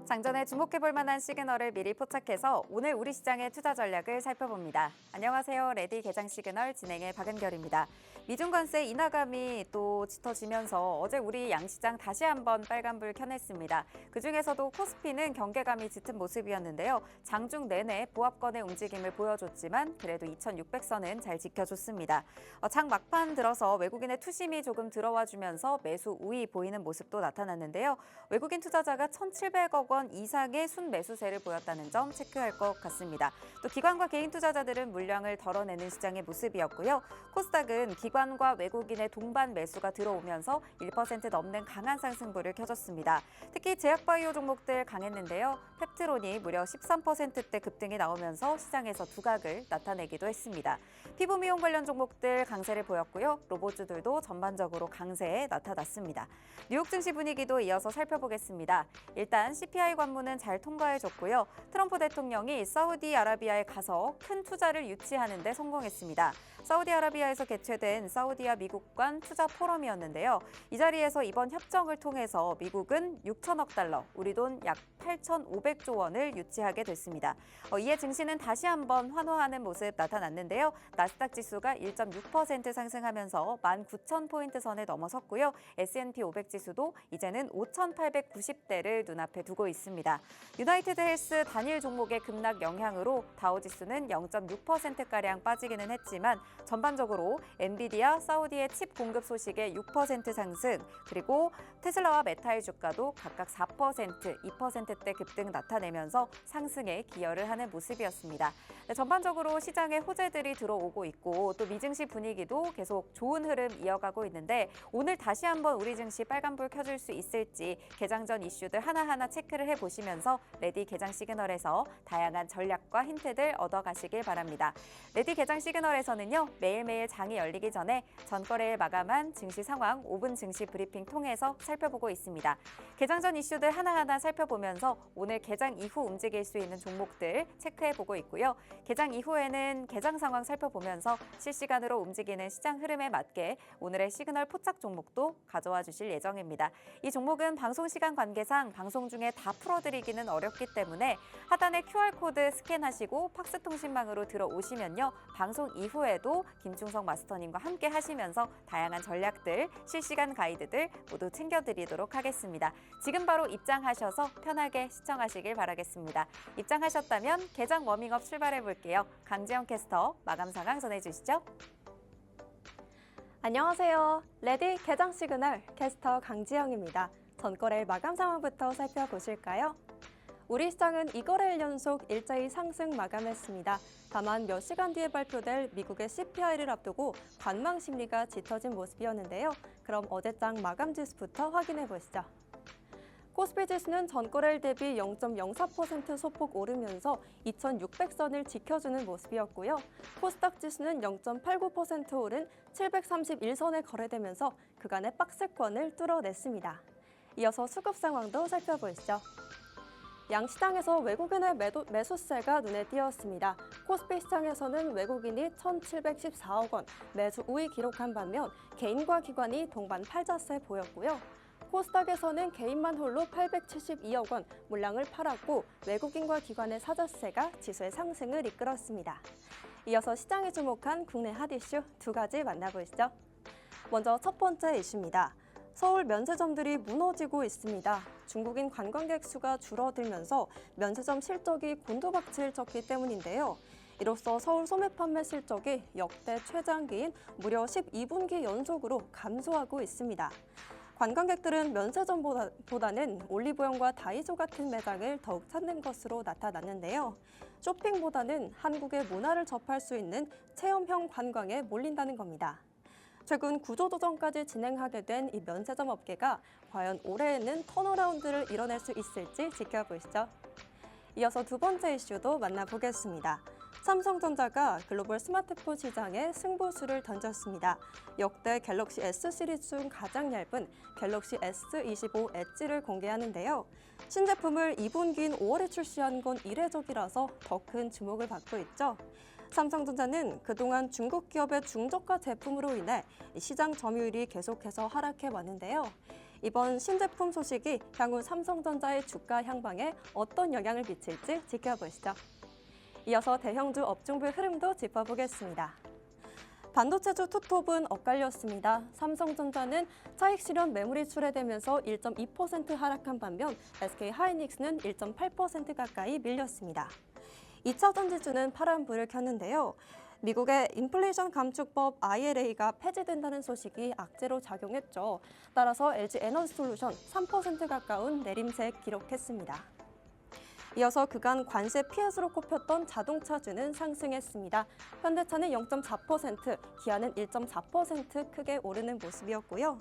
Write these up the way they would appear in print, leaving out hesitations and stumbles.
장전에 주목해볼 만한 시그널을 미리 포착해서 오늘 우리 시장의 투자 전략을 살펴봅니다. 안녕하세요. 레디 개장 시그널 진행의 박은결입니다. 미중 관세 인하감이 또 짙어지면서 어제 우리 양시장 다시 한번 빨간불 켜냈습니다. 그중에서도 코스피는 경계감이 짙은 모습이었는데요. 장중 내내 보합권의 움직임을 보여줬지만 그래도 2600선은 잘 지켜줬습니다. 장 막판 들어서 외국인의 투심이 조금 들어와주면서 매수 우위 보이는 모습도 나타났는데요. 외국인 투자자가 1,700억 원 이상의 순매수세를 보였다는 점 체크할 것 같습니다. 또 기관과 개인 투자자들은 물량을 덜어내는 시장의 모습이었고요. 코스닥은 기관과 외국인의 동반 매수가 들어오면서 1% 넘는 강한 상승부를 켜줬습니다. 특히 제약바이오 종목들 강했는데요. 펩트론이 무려 13%대 급등이 나오면서 시장에서 두각을 나타내기도 했습니다. 피부 미용 관련 종목들 강세를 보였고요. 로봇주들도 전반적으로 강세에 나타났습니다. 뉴욕 증시 분위기도 이어서 살펴보겠습니다. 일단 CPI 관문은 잘 통과해줬고요. 트럼프 대통령이 사우디아라비아에 가서 큰 투자를 유치하는 데 성공했습니다. 사우디아라비아에서 개최된 사우디아 미국 간 투자 포럼이었는데요. 이 자리에서 이번 협정을 통해서 미국은 6천억 달러, 우리 돈 약 8,500조 원을 유치하게 됐습니다. 이에 증시는 다시 한번 환호하는 모습 나타났는데요. 나스닥 지수가 1.6% 상승하면서 19,000포인트 선에 넘어섰고요. S&P 500 지수도 이제는 5,890대를 눈앞에 두고 있습니다. 유나이티드 헬스 단일 종목의 급락 영향으로 다우 지수는 0.6%가량 빠지기는 했지만 전반적으로 엔비디아, 사우디의 칩 공급 소식에 6% 상승, 그리고 테슬라와 메타의 주가도 각각 4%, 2%대 급등 나타내면서 상승에 기여를 하는 모습이었습니다. 전반적으로 시장에 호재들이 들어오고 있고 또 미증시 분위기도 계속 좋은 흐름 이어가고 있는데 오늘 다시 한번 우리 증시 빨간불 켜줄 수 있을지 개장 전 이슈들 하나하나 체크를 해보시면서 레디 개장 시그널에서 다양한 전략과 힌트들 얻어가시길 바랍니다. 레디 개장 시그널에서는요. 매일매일 장이 열리기 전에 전거래일 마감한 증시 상황 5분 증시 브리핑 통해서 살펴보고 있습니다. 개장 전 이슈들 하나하나 살펴보면서 오늘 개장 이후 움직일 수 있는 종목들 체크해보고 있고요. 개장 이후에는 개장 상황 살펴보면서 실시간으로 움직이는 시장 흐름에 맞게 오늘의 시그널 포착 종목도 가져와 주실 예정입니다. 이 종목은 방송 시간 관계상 방송 중에 다 풀어드리기는 어렵기 때문에 하단에 QR코드 스캔하시고 팍스통신망으로 들어오시면요. 방송 이후에도 김충석 마스터님과 함께 하시면서 다양한 전략들, 실시간 가이드들 모두 챙겨드리도록 하겠습니다. 지금 바로 입장하셔서 편하게 시청하시길 바라겠습니다. 입장하셨다면 개장 워밍업 출발해 볼게요. 강지영 캐스터 마감 상황 전해주시죠. 안녕하세요. 레디 개장 시그널 캐스터 강지영입니다. 전거래일 마감 상황부터 살펴보실까요? 우리 시장은 2거래일 연속 일자리 상승 마감했습니다. 다만 몇 시간 뒤에 발표될 미국의 CPI를 앞두고 관망 심리가 짙어진 모습이었는데요. 그럼 어제장 마감 지수부터 확인해 보시죠. 코스피 지수는 전거래일 대비 0.04% 소폭 오르면서 2,600선을 지켜주는 모습이었고요. 코스닥 지수는 0.89% 오른 731선에 거래되면서 그간의 박스권을 뚫어냈습니다. 이어서 수급 상황도 살펴보시죠. 양시장에서 외국인의 매수세가 눈에 띄었습니다. 코스피 시장에서는 외국인이 1,714억 원 매수 우위 기록한 반면 개인과 기관이 동반 팔자세 보였고요. 코스닥에서는 개인만 홀로 872억 원 물량을 팔았고 외국인과 기관의 사자세가 지수의 상승을 이끌었습니다. 이어서 시장이 주목한 국내 핫 이슈 두 가지 만나보시죠. 먼저 첫 번째 이슈입니다. 서울 면세점들이 무너지고 있습니다. 중국인 관광객 수가 줄어들면서 면세점 실적이 곤두박질 쳤기 때문인데요. 이로써 서울 소매 판매 실적이 역대 최장기인 무려 12분기 연속으로 감소하고 있습니다. 관광객들은 면세점보다는 올리브영과 다이소 같은 매장을 더욱 찾는 것으로 나타났는데요. 쇼핑보다는 한국의 문화를 접할 수 있는 체험형 관광에 몰린다는 겁니다. 최근 구조조정까지 진행하게 된 이 면세점 업계가 과연 올해에는 턴어라운드를 이뤄낼 수 있을지 지켜보시죠. 이어서 두 번째 이슈도 만나보겠습니다. 삼성전자가 글로벌 스마트폰 시장에 승부수를 던졌습니다. 역대 갤럭시 S 시리즈 중 가장 얇은 갤럭시 S25 엣지를 공개하는데요. 신제품을 2분기인 5월에 출시한 건 이례적이라서 더 큰 주목을 받고 있죠. 삼성전자는 그동안 중국 기업의 중저가 제품으로 인해 시장 점유율이 계속해서 하락해 왔는데요. 이번 신제품 소식이 향후 삼성전자의 주가 향방에 어떤 영향을 미칠지 지켜보시죠. 이어서 대형주 업종별 흐름도 짚어보겠습니다. 반도체주 투톱은 엇갈렸습니다. 삼성전자는 차익 실현 매물이 출회되면서 1.2% 하락한 반면 SK하이닉스는 1.8% 가까이 밀렸습니다. 2차 전지주는 파란불을 켰는데요. 미국의 인플레이션 감축법 IRA가 폐지된다는 소식이 악재로 작용했죠. 따라서 LG 에너지솔루션 3% 가까운 내림세 기록했습니다. 이어서 그간 관세 피해수로 꼽혔던 자동차주는 상승했습니다. 현대차는 0.4%, 기아는 1.4% 크게 오르는 모습이었고요.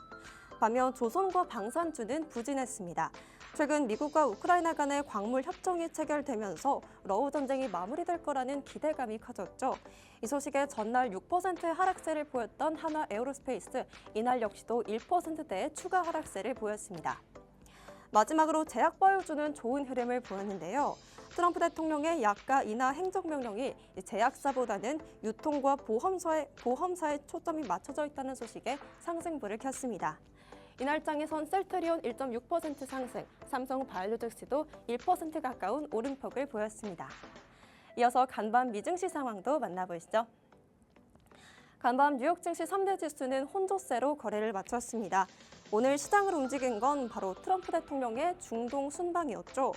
반면 조선과 방산주는 부진했습니다. 최근 미국과 우크라이나 간의 광물 협정이 체결되면서 러우 전쟁이 마무리될 거라는 기대감이 커졌죠. 이 소식에 전날 6%의 하락세를 보였던 한화 에어로스페이스, 이날 역시도 1%대의 추가 하락세를 보였습니다. 마지막으로 제약바이오주는 좋은 흐름을 보였는데요. 트럼프 대통령의 약가 인하 행정명령이 제약사보다는 유통과 보험사에 초점이 맞춰져 있다는 소식에 상승불을 켰습니다. 이날 장에선 셀트리온 1.6% 상승, 삼성바이오로직스도 1% 가까운 오름폭을 보였습니다. 이어서 간밤 미증시 상황도 만나보시죠. 간밤 뉴욕 증시 3대 지수는 혼조세로 거래를 마쳤습니다. 오늘 시장을 움직인 건 바로 트럼프 대통령의 중동 순방이었죠.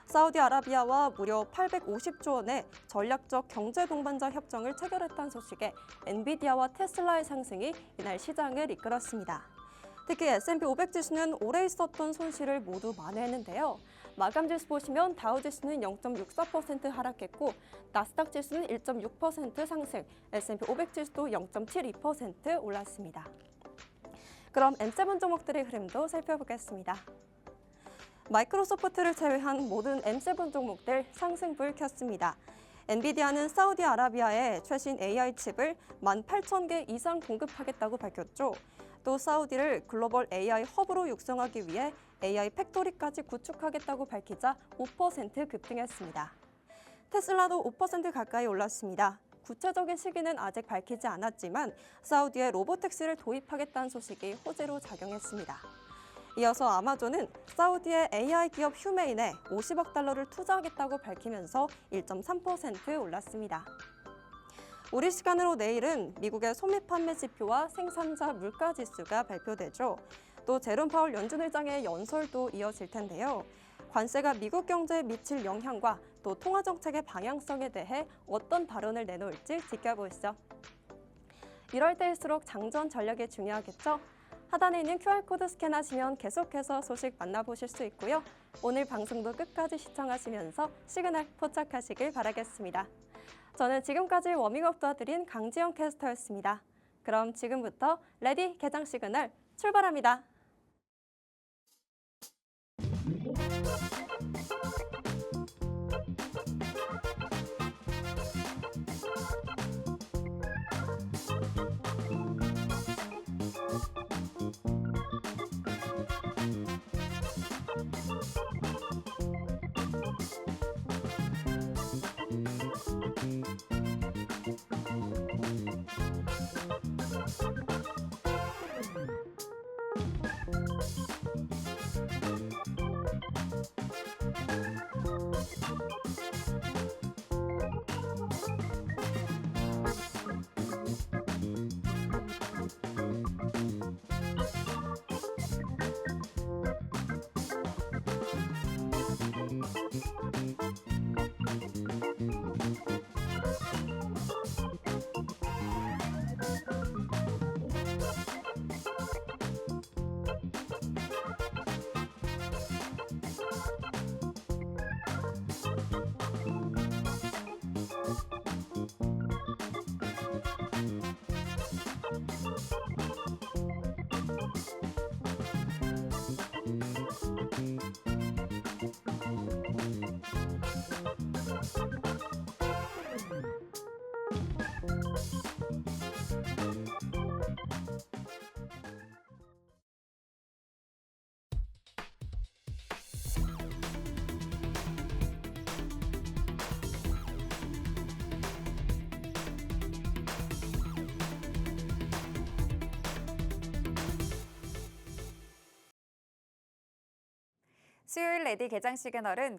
사우디아라비아와 무려 850조 원의 전략적 경제 동반자 협정을 체결했다는 소식에 엔비디아와 테슬라의 상승이 이날 시장을 이끌었습니다. 특히 S&P 500 지수는 올해 있었던 손실을 모두 만회했는데요. 마감 지수 보시면 다우 지수는 0.64% 하락했고 나스닥 지수는 1.6% 상승, S&P 500 지수도 0.72% 올랐습니다. 그럼 M7 종목들의 흐름도 살펴보겠습니다. 마이크로소프트를 제외한 모든 M7 종목들 상승불 켰습니다. 엔비디아는 사우디아라비아에 최신 AI 칩을 18,000개 이상 공급하겠다고 밝혔죠. 또 사우디를 글로벌 AI 허브로 육성하기 위해 AI 팩토리까지 구축하겠다고 밝히자 5% 급등했습니다. 테슬라도 5% 가까이 올랐습니다. 구체적인 시기는 아직 밝히지 않았지만 사우디에 로보택시를 도입하겠다는 소식이 호재로 작용했습니다. 이어서 아마존은 사우디의 AI 기업 휴메인에 50억 달러를 투자하겠다고 밝히면서 1.3% 올랐습니다. 우리 시간으로 내일은 미국의 소매 판매 지표와 생산자 물가 지수가 발표되죠. 또 제롬 파월 연준 의장의 연설도 이어질 텐데요. 관세가 미국 경제에 미칠 영향과 또 통화 정책의 방향성에 대해 어떤 발언을 내놓을지 지켜보시죠. 이럴 때일수록 장전 전략이 중요하겠죠. 하단에 있는 QR코드 스캔하시면 계속해서 소식 만나보실 수 있고요. 오늘 방송도 끝까지 시청하시면서 시그널 포착하시길 바라겠습니다. 저는 지금까지 워밍업 도와드린 강지영 캐스터였습니다. 그럼 지금부터 레디 개장 시그널 출발합니다. 수요일 레디 개장 시그널은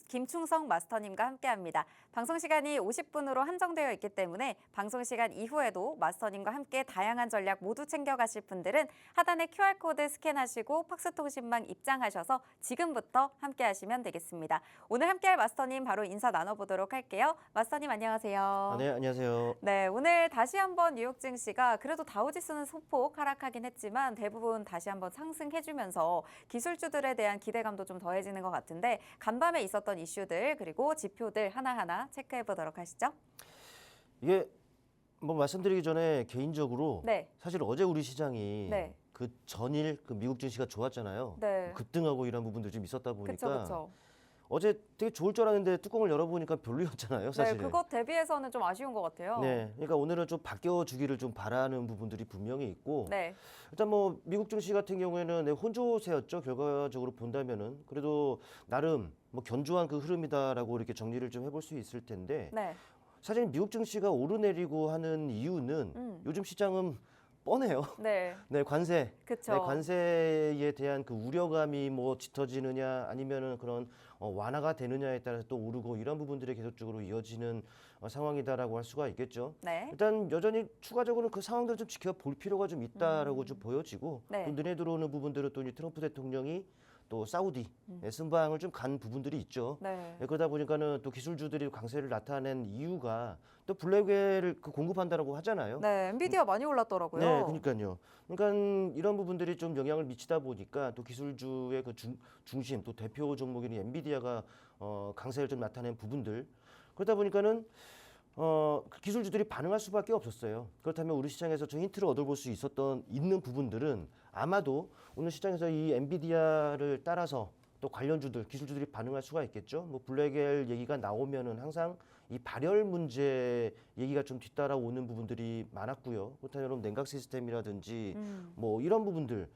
김충성 마스터님과 함께합니다. 방송 시간이 50분으로 한정되어 있기 때문에 방송 시간 이후에도 마스터님과 함께 다양한 전략 모두 챙겨가실 분들은 하단의 QR코드 스캔하시고 팍스통신망 입장하셔서 지금부터 함께하시면 되겠습니다. 오늘 함께할 마스터님 바로 인사 나눠보도록 할게요. 마스터님 안녕하세요. 네, 안녕하세요. 네, 오늘 다시 한번 뉴욕 증시가 그래도 다우지수는 소폭 하락하긴 했지만 대부분 다시 한번 상승해주면서 기술주들에 대한 기대감도 좀 더해지는 것 같은데 간밤에 있었던 이슈들 그리고 지표들 하나하나 체크해 보도록 하시죠. 이게 뭐 말씀드리기 전에 개인적으로 네. 사실 어제 우리 시장이 네. 그 전일 그 미국 증시가 좋았잖아요. 네. 급등하고 이런 부분들 좀 있었다 보니까 그렇죠. 어제 되게 좋을 줄 알았는데 뚜껑을 열어보니까 별로였잖아요, 네, 사실은. 그것 대비해서는 좀 아쉬운 것 같아요. 네, 그러니까 오늘은 좀 바뀌어주기를 좀 바라는 부분들이 분명히 있고 네. 일단 뭐 미국 증시 같은 경우에는 혼조세였죠. 결과적으로 본다면은 그래도 나름 뭐 견조한 그 흐름이다라고 이렇게 정리를 좀 해볼 수 있을 텐데 네. 사실 미국 증시가 오르내리고 하는 이유는 요즘 시장은 뻔해요. 네. 네, 관세. 그쵸. 네, 관세에 대한 그 우려감이 뭐 짙어지느냐 아니면은 그런 완화가 되느냐에 따라서 또 오르고 이런 부분들이 계속적으로 이어지는 상황이다라고 할 수가 있겠죠. 네. 일단 여전히 추가적으로 그 상황들을 좀 지켜볼 필요가 좀 있다라고 좀 보여지고 네. 또 눈에 들어오는 부분들은 또 이제 트럼프 대통령이 또 사우디 순방을 좀 간 부분들이 있죠. 네. 네, 그러다 보니까는 또 기술주들이 강세를 나타낸 이유가 또 블랙웰을 그 공급한다라고 하잖아요. 네, 엔비디아 많이 올랐더라고요. 네, 그러니까요. 그러니까 이런 부분들이 좀 영향을 미치다 보니까 또 기술주의 그 중심 또 대표 종목인 엔비디아가 강세를 좀 나타낸 부분들 그러다 보니까는 그 기술주들이 반응할 수밖에 없었어요. 그렇다면 우리 시장에서 좀 힌트를 얻어볼 수 있는 부분들은 아마도 오늘 시장에서 이 엔비디아를 따라서 또 관련주들, 기술주들이 반응할 수가 있겠죠. 뭐 블랙웰 얘기가 나오면은 항상 이 발열 문제 얘기가 좀 뒤따라오는 부분들이 많았고요. 그렇다면 여러분 냉각 시스템이라든지 뭐 이런 부분들,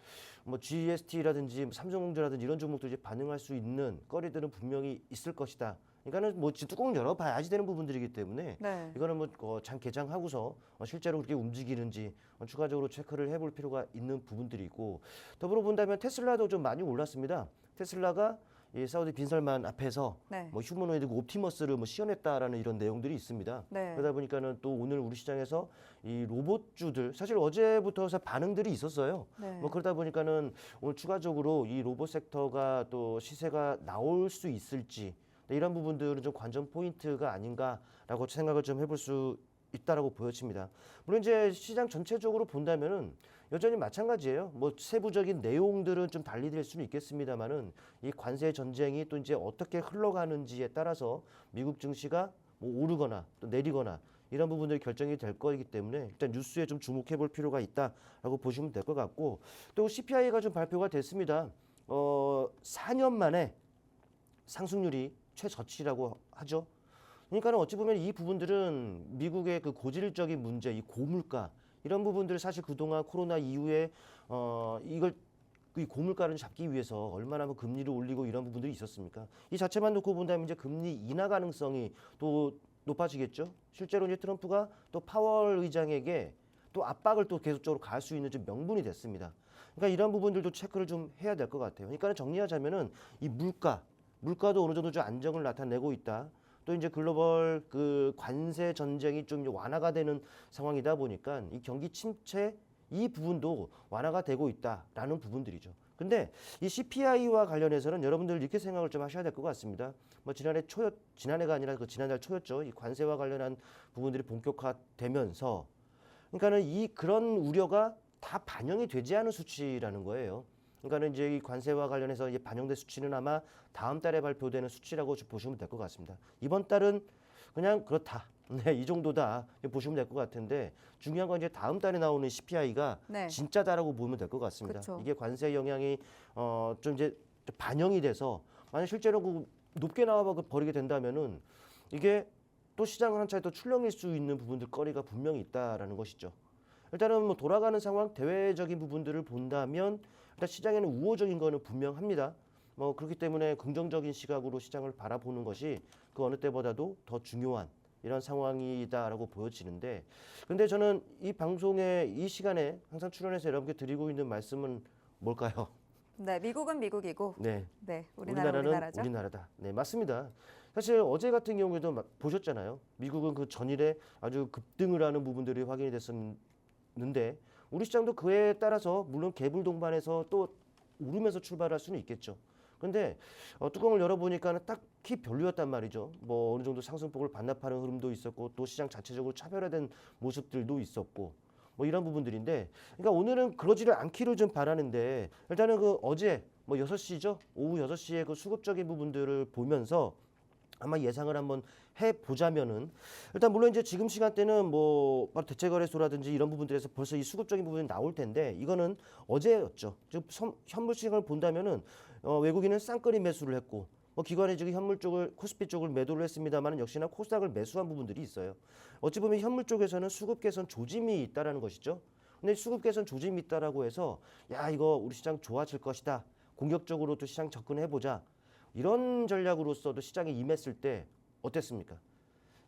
뭐 GST라든지 삼성전자라든지 이런 종목들이 반응할 수 있는 거리들은 분명히 있을 것이다. 그러니까는 뭐 뚜껑을 열어봐야지 되는 부분들이기 때문에 네. 이거는 뭐 장 개장하고서 실제로 그렇게 움직이는지 추가적으로 체크를 해볼 필요가 있는 부분들이고 더불어 본다면 테슬라도 좀 많이 올랐습니다. 테슬라가 이 사우디 빈살만 앞에서 네. 뭐 휴머노이드 옵티머스를 뭐 시연했다라는 이런 내용들이 있습니다. 네. 그러다 보니까는 또 오늘 우리 시장에서 이 로봇주들 사실 어제부터 반응들이 있었어요. 네. 뭐 그러다 보니까는 오늘 추가적으로 이 로봇 섹터가 또 시세가 나올 수 있을지 이런 부분들은 좀 관전 포인트가 아닌가라고 생각을 좀 해볼 수 있다라고 보여집니다. 물론 이제 시장 전체적으로 본다면은 여전히 마찬가지예요. 뭐 세부적인 내용들은 좀 달리될 수는 있겠습니다만은 이 관세 전쟁이 또 이제 어떻게 흘러가는지에 따라서 미국 증시가 뭐 오르거나 또 내리거나 이런 부분들이 결정이 될 거이기 때문에 일단 뉴스에 좀 주목해 볼 필요가 있다라고 보시면 될 것 같고 또 CPI가 좀 발표가 됐습니다. 4년 만에 상승률이 최저치라고 하죠. 그러니까 어찌 보면 이 부분들은 미국의 그 고질적인 문제, 이 고물가 이런 부분들을 사실 그동안 코로나 이후에 이걸 이 고물가를 잡기 위해서 얼마나 뭐 금리를 올리고 이런 부분들이 있었습니까? 이 자체만 놓고 본다면 이제 금리 인하 가능성이 또 높아지겠죠. 실제로 이제 트럼프가 또 파월 의장에게 또 압박을 또 계속적으로 가할 수 있는 좀 명분이 됐습니다. 그러니까 이런 부분들도 체크를 좀 해야 될 것 같아요. 그러니까 정리하자면은 이 물가도 어느 정도 좀 안정을 나타내고 있다. 또 이제 글로벌 그 관세 전쟁이 좀 완화가 되는 상황이다 보니까 이 경기 침체 이 부분도 완화가 되고 있다라는 부분들이죠. 근데 이 CPI와 관련해서는 여러분들 이렇게 생각을 좀 하셔야 될 것 같습니다. 뭐 지난해가 아니라 그 지난달 초였죠. 이 관세와 관련한 부분들이 본격화되면서 그러니까는 그런 우려가 다 반영이 되지 않은 수치라는 거예요. 그러니까는 이제 이 관세와 관련해서 이제 반영된 수치는 아마 다음 달에 발표되는 수치라고 보시면 될 것 같습니다. 이번 달은 그냥 그렇다. 네, 이 정도다 보시면 될 것 같은데 중요한 건 이제 다음 달에 나오는 CPI가 네. 진짜다라고 보면 될 것 같습니다. 그쵸. 이게 관세 영향이 좀 이제 반영이 돼서 만약 실제로 그 높게 나와 버리게 된다면은 이게 또 시장을 한 차례 또 출렁일 수 있는 부분들 거리가 분명히 있다라는 것이죠. 일단은 뭐 돌아가는 상황 대외적인 부분들을 본다면 일단 시장에는 우호적인 거는 분명합니다. 뭐 그렇기 때문에 긍정적인 시각으로 시장을 바라보는 것이 그 어느 때보다도 더 중요한 이런 상황이다라고 보여지는데 근데 저는 이 방송에 이 시간에 항상 출연해서 여러분께 드리고 있는 말씀은 뭘까요? 네, 미국은 미국이고, 네, 네, 우리나라는 우리나라죠. 우리나라다. 네, 맞습니다. 사실 어제 같은 경우에도 보셨잖아요. 미국은 그 전일에 아주 급등을 하는 부분들이 확인이 됐었는데 우리 시장도 그에 따라서 물론 개불 동반해서 또 오르면서 출발할 수는 있겠죠. 근데 뚜껑을 열어보니까는 딱히 별로였단 말이죠. 뭐 어느 정도 상승폭을 반납하는 흐름도 있었고 또 시장 자체적으로 차별화된 모습들도 있었고 뭐 이런 부분들인데 그러니까 오늘은 그러지를 않기를 좀 바라는데 일단은 그 어제 뭐 6시죠. 오후 6시에 그 수급적인 부분들을 보면서 아마 예상을 한번 해보자면은 일단 물론 이제 지금 시간대는 뭐 바로 대체거래소라든지 이런 부분들에서 벌써 이 수급적인 부분이 나올 텐데 이거는 어제였죠. 즉 현물 시장을 본다면은 외국인은 쌍끌이 매수를 했고 뭐 기관이 지금 현물 쪽을 코스피 쪽을 매도를 했습니다만 역시나 코스닥을 매수한 부분들이 있어요. 어찌 보면 현물 쪽에서는 수급 개선 조짐이 있다라는 것이죠. 근데 수급 개선 조짐이 있다라고 해서 야 이거 우리 시장 좋아질 것이다. 공격적으로 또 시장 접근해 보자. 이런 전략으로서도 시장에 임했을 때 어땠습니까?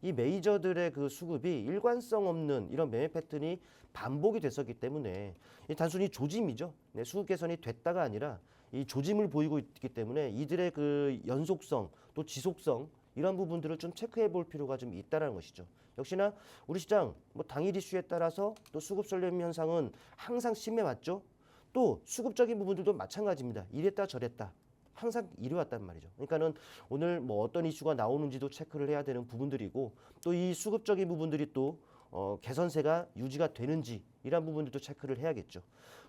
이 메이저들의 그 수급이 일관성 없는 이런 매매 패턴이 반복이 됐었기 때문에 이 단순히 조짐이죠. 네, 수급 개선이 됐다가 아니라 이 조짐을 보이고 있기 때문에 이들의 그 연속성 또 지속성 이런 부분들을 좀 체크해 볼 필요가 좀 있다는 것이죠. 역시나 우리 시장 뭐 당일 이슈에 따라서 또 수급 쏠림 현상은 항상 심해왔죠. 또 수급적인 부분들도 마찬가지입니다. 이랬다 저랬다. 항상 이래왔단 말이죠. 그러니까는 오늘 뭐 어떤 이슈가 나오는지도 체크를 해야 되는 부분들이고 또 이 수급적인 부분들이 또 개선세가 유지가 되는지 이런 부분들도 체크를 해야겠죠.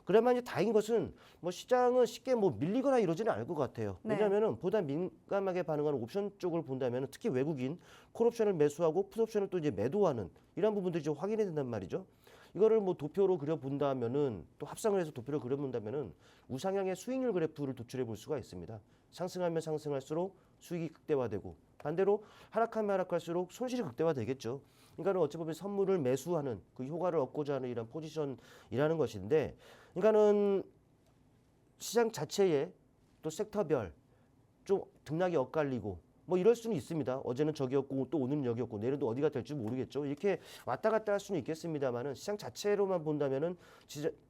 그래야만 이제 다행인 것은 뭐 시장은 쉽게 뭐 밀리거나 이러지는 않을 것 같아요. 네. 왜냐하면은 보다 민감하게 반응하는 옵션 쪽을 본다면은 특히 외국인 콜옵션을 매수하고 풋옵션을 또 이제 매도하는 이런 부분들이 좀 확인이 된단 말이죠. 이거를 뭐 도표로 그려본다면은 또 합성을 해서 도표로 그려본다면은 우상향의 수익률 그래프를 도출해 볼 수가 있습니다. 상승하면 상승할수록 수익이 극대화되고 반대로 하락하면 하락할수록 손실이 극대화되겠죠. 그러니까는 어찌 보면 선물을 매수하는 그 효과를 얻고자 하는 이런 포지션이라는 것인데, 그러니까는 시장 자체에 또 섹터별 좀 등락이 엇갈리고 뭐 이럴 수는 있습니다. 어제는 저기였고 또 오늘은 여기였고 내일은 또 어디가 될지 모르겠죠. 이렇게 왔다 갔다 할 수는 있겠습니다만은 시장 자체로만 본다면은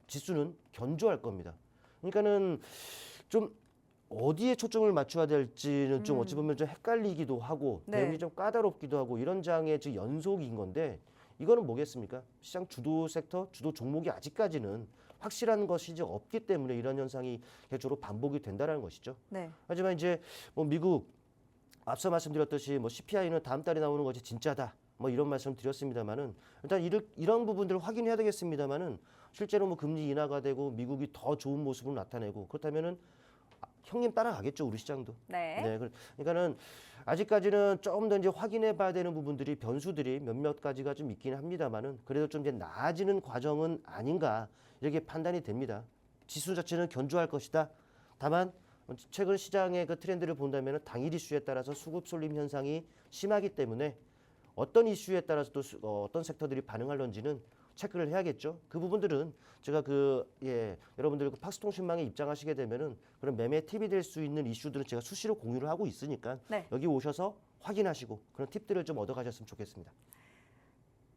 지수는 견조할 겁니다. 그러니까는 좀 어디에 초점을 맞춰야 될지는 좀 어찌 보면 좀 헷갈리기도 하고 네. 내용이 좀 까다롭기도 하고 이런 장의 지금 연속인 건데 이거는 뭐겠습니까? 시장 주도 섹터, 주도 종목이 아직까지는 확실한 것이 이제 없기 때문에 이런 현상이 계속적으로 반복이 된다는 것이죠. 네. 하지만 이제 뭐 미국 앞서 말씀드렸듯이 뭐 CPI는 다음 달에 나오는 것이 진짜다. 뭐 이런 말씀 드렸습니다만은 일단 이런 부분들을 확인해야 되겠습니다만은 실제로 뭐 금리 인하가 되고 미국이 더 좋은 모습을 나타내고 그렇다면은 형님 따라가겠죠 우리 시장도. 네. 네, 그러니까는 아직까지는 조금 더 이제 확인해봐야 되는 부분들이 변수들이 몇몇 가지가 좀 있긴 합니다만은 그래도 좀 이제 나아지는 과정은 아닌가 이렇게 판단이 됩니다. 지수 자체는 견조할 것이다. 다만 최근 시장의 그 트렌드를 본다면 당일 이슈에 따라서 수급 쏠림 현상이 심하기 때문에 어떤 이슈에 따라서 또 어떤 섹터들이 반응할런지는 체크를 해야겠죠. 그 부분들은 제가 여러분들 그 팍스통신망에 입장하시게 되면은 그런 매매 팁이 될 수 있는 이슈들은 제가 수시로 공유를 하고 있으니까 네. 여기 오셔서 확인하시고 그런 팁들을 좀 얻어가셨으면 좋겠습니다.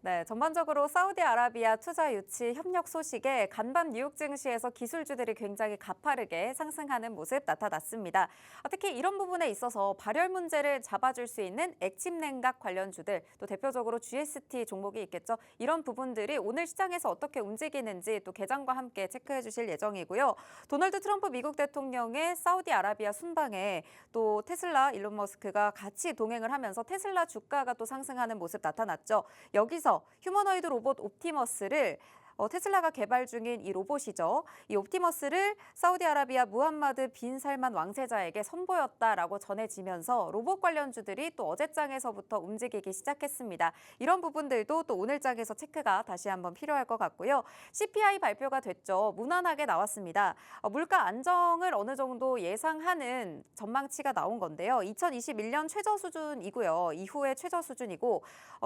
네, 전반적으로 사우디아라비아 투자 유치 협력 소식에 간밤 뉴욕 증시에서 기술주들이 굉장히 가파르게 상승하는 모습 나타났습니다. 특히 이런 부분에 있어서 발열 문제를 잡아줄 수 있는 액침 냉각 관련주들, 또 대표적으로 GST 종목이 있겠죠. 이런 부분들이 오늘 시장에서 어떻게 움직이는지 또 개장과 함께 체크해 주실 예정이고요. 도널드 트럼프 미국 대통령의 사우디아라비아 순방에 또 테슬라 일론 머스크가 같이 동행을 하면서 테슬라 주가가 또 상승하는 모습 나타났죠. 여기서 휴머노이드 로봇 옵티머스를 테슬라가 개발 중인 이 로봇이죠. 이 옵티머스를 사우디아라비아 무함마드 빈 살만 왕세자에게 선보였다라고 전해지면서 로봇 관련주들이 또 어제장에서부터 움직이기 시작했습니다. 이런 부분들도 또 오늘장에서 체크가 다시 한번 필요할 것 같고요. CPI 발표가 됐죠. 무난하게 나왔습니다. 물가 안정을 어느 정도 예상하는 전망치가 나온 건데요. 2021년 최저 수준이고요. 이후의 최저 수준이고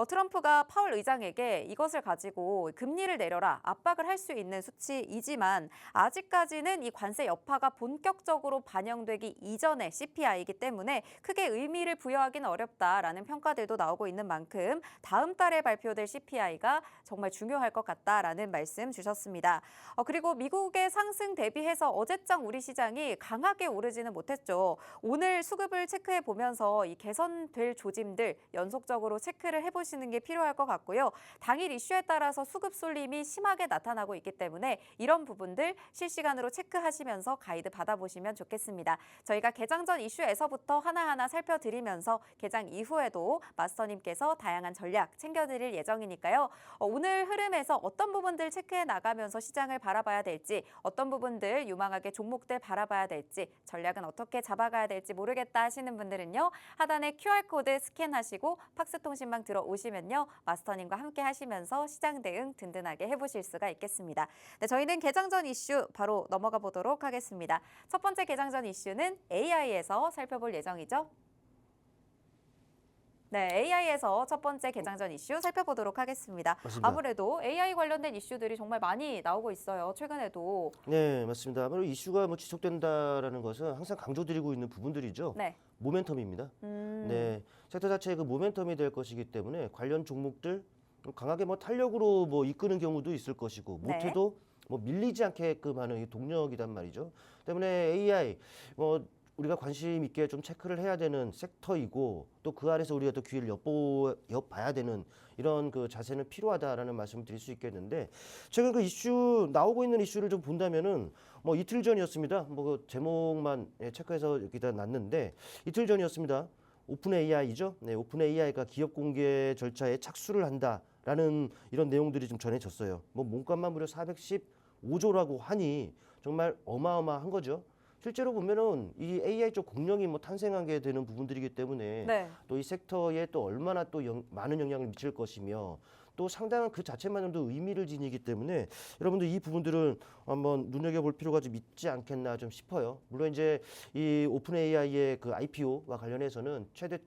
트럼프가 파월 의장에게 이것을 가지고 금리를 내려라. 압박을 할 수 있는 수치이지만 아직까지는 이 관세 여파가 본격적으로 반영되기 이전의 CPI이기 때문에 크게 의미를 부여하기는 어렵다라는 평가들도 나오고 있는 만큼 다음 달에 발표될 CPI가 정말 중요할 것 같다라는 말씀 주셨습니다. 그리고 미국의 상승 대비해서 어제장 우리 시장이 강하게 오르지는 못했죠. 오늘 수급을 체크해 보면서 이 개선될 조짐들 연속적으로 체크를 해보시는 게 필요할 것 같고요. 당일 이슈에 따라서 수급 쏠림이 심하게 나타나고 있기 때문에 이런 부분들 실시간으로 체크하시면서 가이드 받아보시면 좋겠습니다. 저희가 개장 전 이슈에서부터 하나하나 살펴드리면서 개장 이후에도 마스터님께서 다양한 전략 챙겨드릴 예정이니까요. 오늘 흐름에서 어떤 부분들 체크해 나가면서 시장을 바라봐야 될지, 어떤 부분들 유망하게 종목들 바라봐야 될지, 전략은 어떻게 잡아가야 될지 모르겠다 하시는 분들은요. 하단에 QR코드 스캔하시고 팍스통신망 들어오시면요. 마스터님과 함께 하시면서 시장 대응 든든하게 해보실 수가 있겠습니다. 네, 저희는 개장 전 이슈 바로 넘어가 보도록 하겠습니다. 첫 번째 개장 전 이슈는 AI에서 살펴볼 예정이죠. 네, AI에서 첫 번째 개장 전 이슈 살펴보도록 하겠습니다. 맞습니다. 아무래도 AI 관련된 이슈들이 정말 많이 나오고 있어요. 최근에도. 네, 맞습니다. 아무래도 이슈가 뭐 지속된다라는 것은 항상 강조드리고 있는 부분들이죠. 네. 모멘텀입니다. 네, 섹터 자체의 그 모멘텀이 될 것이기 때문에 관련 종목들 강하게 뭐 탄력으로 뭐 이끄는 경우도 있을 것이고 네. 못해도 뭐 밀리지 않게끔 하는 이 동력이란 말이죠. 때문에 AI 뭐 우리가 관심 있게 좀 체크를 해야 되는 섹터이고 또 그 아래서 우리가 또 귀를 엿봐야 되는 이런 그 자세는 필요하다라는 말씀을 드릴 수 있겠는데 최근 그 이슈 나오고 있는 이슈를 좀 본다면은 뭐 이틀 전이었습니다. 뭐 그 제목만 체크해서 여기다 놨는데 이틀 전이었습니다. 오픈 AI죠. 네, 오픈 AI가 기업 공개 절차에 착수를 한다라는 이런 내용들이 좀 전해졌어요. 뭐 몸값만 무려 415조라고 하니 정말 어마어마한 거죠. 실제로 보면은 이 AI 쪽 공룡이 뭐 탄생하게 되는 부분들이기 때문에 네. 또 이 섹터에 또 얼마나 또 많은 영향을 미칠 것이며 또 상당한 그 자체만으로도 의미를 지니기 때문에 여러분들 이 부분들은 한번 눈여겨볼 필요가 좀 있지 않겠나 좀 싶어요. 물론 이제 이 오픈 AI의 그 IPO와 관련해서는 최대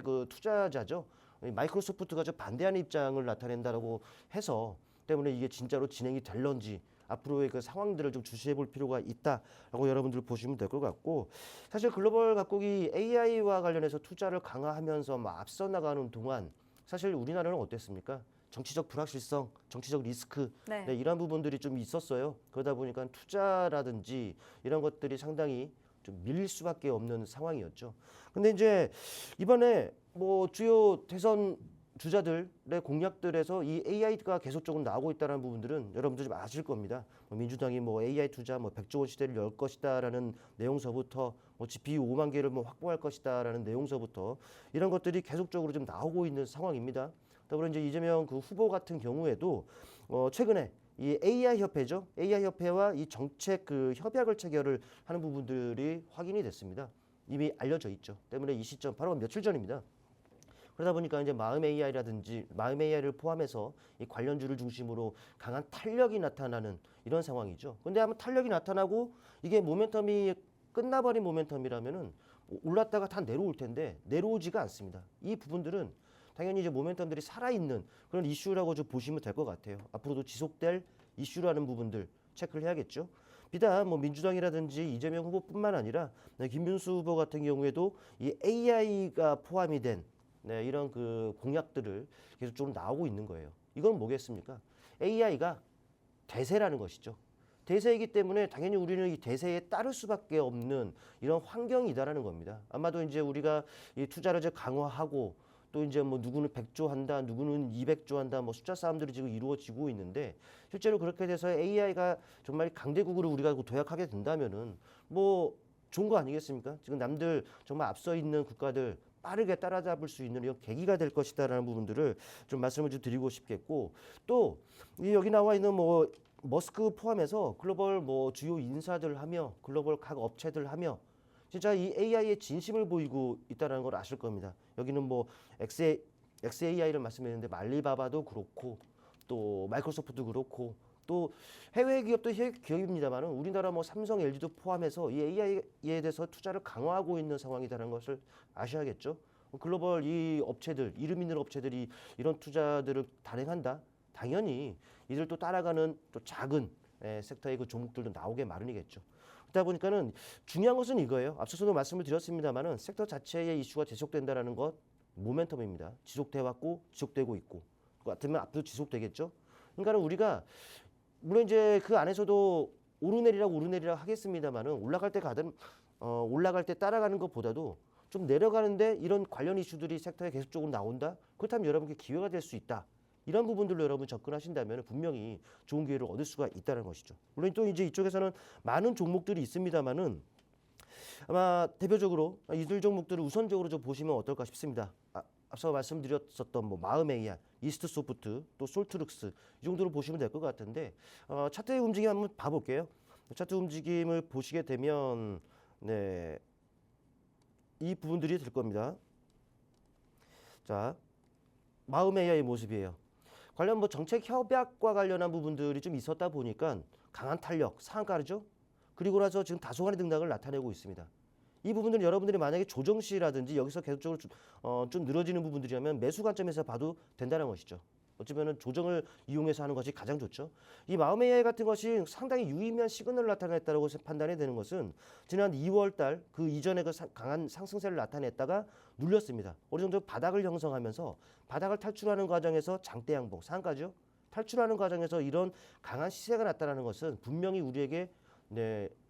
그 투자자죠. 마이크로소프트가 좀 반대하는 입장을 나타낸다라고 해서 때문에 이게 진짜로 진행이 될런지 앞으로의 그 상황들을 좀 주시해 볼 필요가 있다라고 여러분들 보시면 될 것 같고 사실 글로벌 각국이 AI와 관련해서 투자를 강화하면서 막 앞서 나가는 동안 사실 우리나라는 어땠습니까? 정치적 불확실성, 정치적 리스크 네. 네, 이런 부분들이 좀 있었어요. 그러다 보니까 투자라든지 이런 것들이 상당히 좀 밀릴 수밖에 없는 상황이었죠. 근데 이제 이번에 뭐 주요 대선 주자들의 공약들에서 이 AI가 계속적으로 나오고 있다는 부분들은 여러분들 좀 아실 겁니다. 뭐 민주당이 뭐 AI 투자 뭐 100조 원 시대를 열 것이다라는 내용서부터 뭐 GPU 5만 개를 뭐 확보할 것이다라는 내용서부터 이런 것들이 계속적으로 좀 나오고 있는 상황입니다. 더불어 이제 이재명 그 후보 같은 경우에도 최근에 이 AI 협회죠. AI 협회와 이 정책 그 협약을 체결을 하는 부분들이 확인이 됐습니다. 이미 알려져 있죠. 때문에 이 시점 바로 며칠 전입니다. 그러다 보니까 이제 마음 AI라든지 마음 AI를 포함해서 이 관련주를 중심으로 강한 탄력이 나타나는 이런 상황이죠. 근데 한번 탄력이 나타나고 이게 모멘텀이 끝나버린 모멘텀이라면은 올랐다가 다 내려올 텐데 내려오지가 않습니다. 이 부분들은 당연히 이제 모멘텀들이 살아있는 그런 이슈라고 좀 보시면 될 것 같아요. 앞으로도 지속될 이슈라는 부분들 체크를 해야겠죠. 비단 뭐 민주당이라든지 이재명 후보뿐만 아니라 김문수 후보 같은 경우에도 이 AI가 포함이 된 이런 그 공약들을 계속 좀 나오고 있는 거예요. 이건 뭐겠습니까? AI가 대세라는 것이죠. 대세이기 때문에 당연히 우리는 이 대세에 따를 수밖에 없는 이런 환경이다라는 겁니다. 아마도 이제 우리가 이 투자를 이제 강화하고 또 이제 뭐 누구는 100조 한다, 누구는 200조 한다, 뭐 숫자 싸움들이 지금 이루어지고 있는데 실제로 그렇게 돼서 AI가 정말 강대국으로 우리가 도약하게 된다면은 뭐 좋은 거 아니겠습니까? 지금 남들 정말 앞서 있는 국가들 빠르게 따라잡을 수 있는 이런 계기가 될 것이다라는 부분들을 좀 말씀을 좀 드리고 싶겠고 또 여기 나와 있는 뭐 머스크 포함해서 글로벌 뭐 주요 인사들 하며 글로벌 각 업체들 하며 진짜 이 AI의 진심을 보이고 있다는 걸 아실 겁니다. 여기는 뭐 XAI를 말씀했는데 알리바바도 그렇고 또 마이크로소프트도 그렇고 또 해외 기업도 해외 기업입니다만은 우리나라 뭐 삼성, LG도 포함해서 이 AI에 대해서 투자를 강화하고 있는 상황이라는 것을 아셔야겠죠. 글로벌 이 업체들, 이름 있는 업체들이 이런 투자들을 단행한다. 당연히 이들 또 따라가는 또 작은 섹터의 그 종목들도 나오게 마련이겠죠. 그러다 보니까는 중요한 것은 이거예요. 앞서서도 말씀을 드렸습니다만은 섹터 자체의 이슈가 지속된다라는 것 모멘텀입니다. 지속돼 왔고 지속되고 있고 같으면 앞으로 지속되겠죠. 그러니까는 우리가 물론 이제 그 안에서도 오르내리락 하겠습니다만은 올라갈 때 가든 올라갈 때 따라가는 것보다도 좀 내려가는데 이런 관련 이슈들이 섹터에 계속적으로 나온다. 그렇다면 여러분께 기회가 될 수 있다. 이런 부분들로 여러분 접근하신다면 분명히 좋은 기회를 얻을 수가 있다는 것이죠. 물론 또 이제 이쪽에서는 많은 종목들이 있습니다만은 아마 대표적으로 이들 종목들을 우선적으로 좀 보시면 어떨까 싶습니다. 앞서 말씀드렸었던 뭐 마음 AI, 이스트 소프트, 또 솔트룩스 이 정도로 보시면 될 것 같은데 차트의 움직임 한번 봐볼게요. 차트 움직임을 보시게 되면 네, 이 부분들이 될 겁니다. 자, 마음 AI의 모습이에요. 관련 뭐 정책 협약과 관련한 부분들이 좀 있었다 보니까 강한 탄력, 상한가죠. 그리고 나서 지금 다소간의 등락을 나타내고 있습니다. 이 부분들은 여러분들이 만약에 조정 시라든지 여기서 계속적으로 좀 늘어지는 부분들이라면 매수 관점에서 봐도 된다는 것이죠. 어쩌면은 조정을 이용해서 하는 것이 가장 좋죠. 이 마음 AI 같은 것이 상당히 유의미한 시그널을 나타냈다고 판단이 되는 것은 지난 2월 달 그 이전에 그 강한 상승세를 나타냈다가 눌렸습니다. 어느 정도 바닥을 형성하면서 바닥을 탈출하는 과정에서 장대 양봉, 상가죠. 탈출하는 과정에서 이런 강한 시세가 나타나는 것은 분명히 우리에게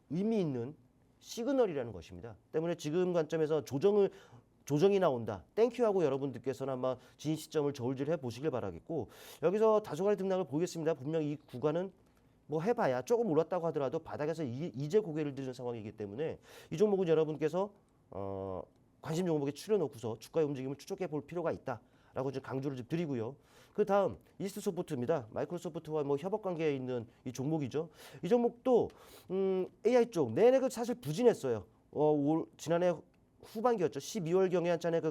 의미 있는 시그널이라는 것입니다. 때문에 지금 관점에서 조정이 나온다. 땡큐하고 여러분들께서는 아마 진 시점을 저울질해 보시길 바라겠고 여기서 다소간의 등락을 보겠습니다. 분명히 이 구간은 뭐 해봐야 조금 올랐다고 하더라도 바닥에서 이제 고개를 드는 상황이기 때문에 이 종목은 여러분께서 관심 종목에 추려놓고서 주가의 움직임을 추적해 볼 필요가 있다라고 좀 강조를 좀 드리고요. 그 다음 이스트 소프트입니다. 마이크로소프트와 뭐 협업 관계에 있는 이 종목이죠. 이 종목도 AI 쪽 내내 그 사실 부진했어요. 지난해 후반기였죠. 12월경에 한 차례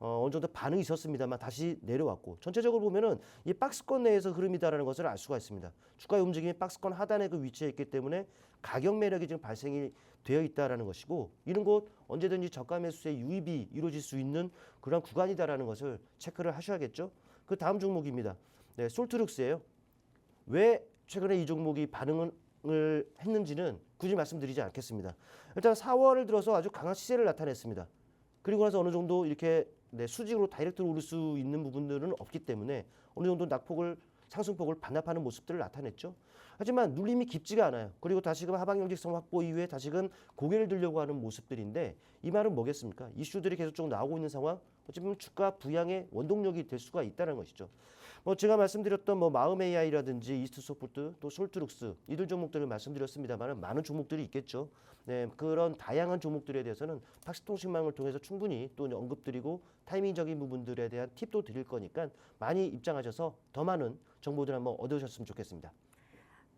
어느 정도 반응이 있었습니다만 다시 내려왔고 전체적으로 보면은 이 박스권 내에서 흐름이다라는 것을 알 수가 있습니다. 주가의 움직임이 박스권 하단에 그 위치해 있기 때문에 가격 매력이 지금 발생이 되어 있다라는 것이고 이런 곳 언제든지 저가 매수의 유입이 이루어질 수 있는 그런 구간이다라는 것을 체크를 하셔야겠죠. 그 다음 종목입니다. 네, 솔트룩스예요. 왜 최근에 이 종목이 반응을 했는지는 굳이 말씀드리지 않겠습니다. 일단 4월을 들어서 아주 강한 시세를 나타냈습니다. 그리고 나서 어느 정도 이렇게 수직으로 다이렉트로 오를 수 있는 부분들은 없기 때문에 어느 정도 상승폭을 반납하는 모습들을 나타냈죠. 하지만 눌림이 깊지가 않아요. 그리고 다시금 하방 경직성 확보 이후에 다시금 고개를 들려고 하는 모습들인데 이 말은 뭐겠습니까? 이슈들이 계속적으로 나오고 있는 상황, 어찌보면 주가 부양의 원동력이 될 수가 있다는 것이죠. 뭐 제가 말씀드렸던 뭐 마음 AI라든지 이스트 소프트 또 솔트룩스 이들 종목들을 말씀드렸습니다만 많은 종목들이 있겠죠. 네, 그런 다양한 종목들에 대해서는 팍스통신망을 통해서 충분히 또 언급드리고 타이밍적인 부분들에 대한 팁도 드릴 거니까 많이 입장하셔서 더 많은 정보들 한번 얻으셨으면 좋겠습니다.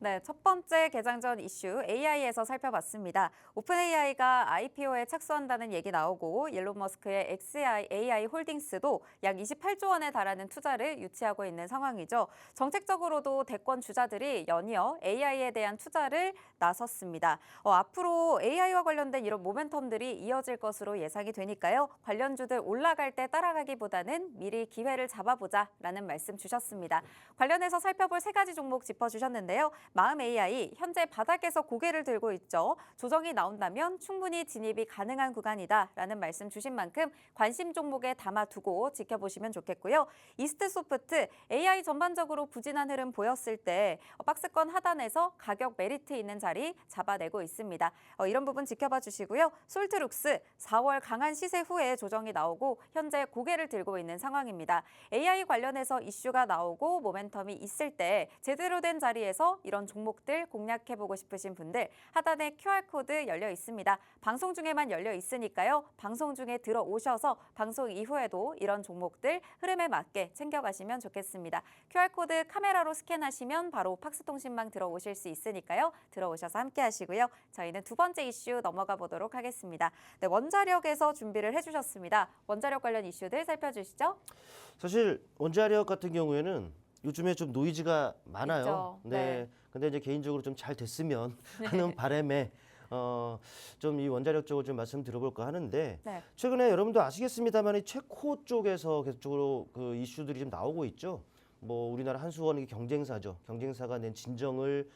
네, 첫 번째 개장 전 이슈 AI에서 살펴봤습니다. 오픈 AI가 IPO에 착수한다는 얘기 나오고 일론 머스크의 XAI 홀딩스도 약 28조 원에 달하는 투자를 유치하고 있는 상황이죠. 정책적으로도 대권 주자들이 연이어 AI에 대한 투자를 나섰습니다. 앞으로 AI와 관련된 이런 모멘텀들이 이어질 것으로 예상이 되니까요. 관련주들 올라갈 때 따라가기보다는 미리 기회를 잡아보자라는 말씀 주셨습니다. 관련해서 살펴볼 세 가지 종목 짚어주셨는데요. 마음 AI 현재 바닥에서 고개를 들고 있죠. 조정이 나온다면 충분히 진입이 가능한 구간이다라는 말씀 주신 만큼 관심 종목에 담아두고 지켜보시면 좋겠고요. 이스트 소프트 AI 전반적으로 부진한 흐름 보였을 때 박스권 하단에서 가격 메리트 있는 자리 잡아내고 있습니다. 이런 부분 지켜봐 주시고요. 솔트룩스 4월 강한 시세 후에 조정이 나오고 현재 고개를 들고 있는 상황입니다. AI 관련해서 이슈가 나오고 모멘텀이 있을 때 제대로 된 자리에서 이런 종목들 공략해보고 싶으신 분들 하단에 QR코드 열려 있습니다. 방송 중에만 열려 있으니까요. 방송 중에 들어오셔서 방송 이후에도 이런 종목들 흐름에 맞게 챙겨가시면 좋겠습니다. QR코드 카메라로 스캔하시면 바로 팍스통신망 들어오실 수 있으니까요. 들어오셔서 함께 하시고요. 저희는 두 번째 이슈 넘어가 보도록 하겠습니다. 네, 원자력에서 준비를 해주셨습니다. 원자력 관련 이슈들 살펴주시죠. 사실 원자력 같은 경우에는 요즘에 좀 노이즈가 많아요. 있죠. 네. 근데 이제 개인적으로 좀 잘 됐으면 하는 바람에 좀 이 원자력 쪽을 좀 말씀 드려볼까 하는데 네. 최근에 여러분도 아시겠습니다만 이 체코 쪽에서 계속적으로 그 이슈들이 좀 나오고 있죠. 뭐 우리나라 한수원이 경쟁사죠. 경쟁사가 낸 진정을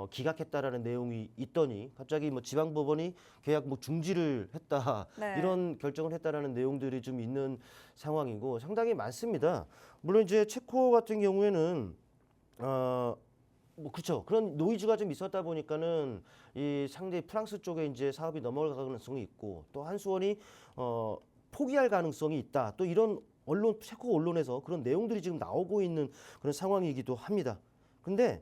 기각했다라는 내용이 있더니 갑자기 뭐 지방법원이 계약 뭐 중지를 했다 네. 이런 결정을 했다라는 내용들이 좀 있는 상황이고 상당히 많습니다. 물론 이제 체코 같은 경우에는 뭐 그렇죠. 그런 노이즈가 좀 있었다 보니까는 이 상대 프랑스 쪽에 이제 사업이 넘어갈 가능성이 있고 또 한수원이 포기할 가능성이 있다. 또 이런 언론 체코 언론에서 그런 내용들이 지금 나오고 있는 그런 상황이기도 합니다. 근데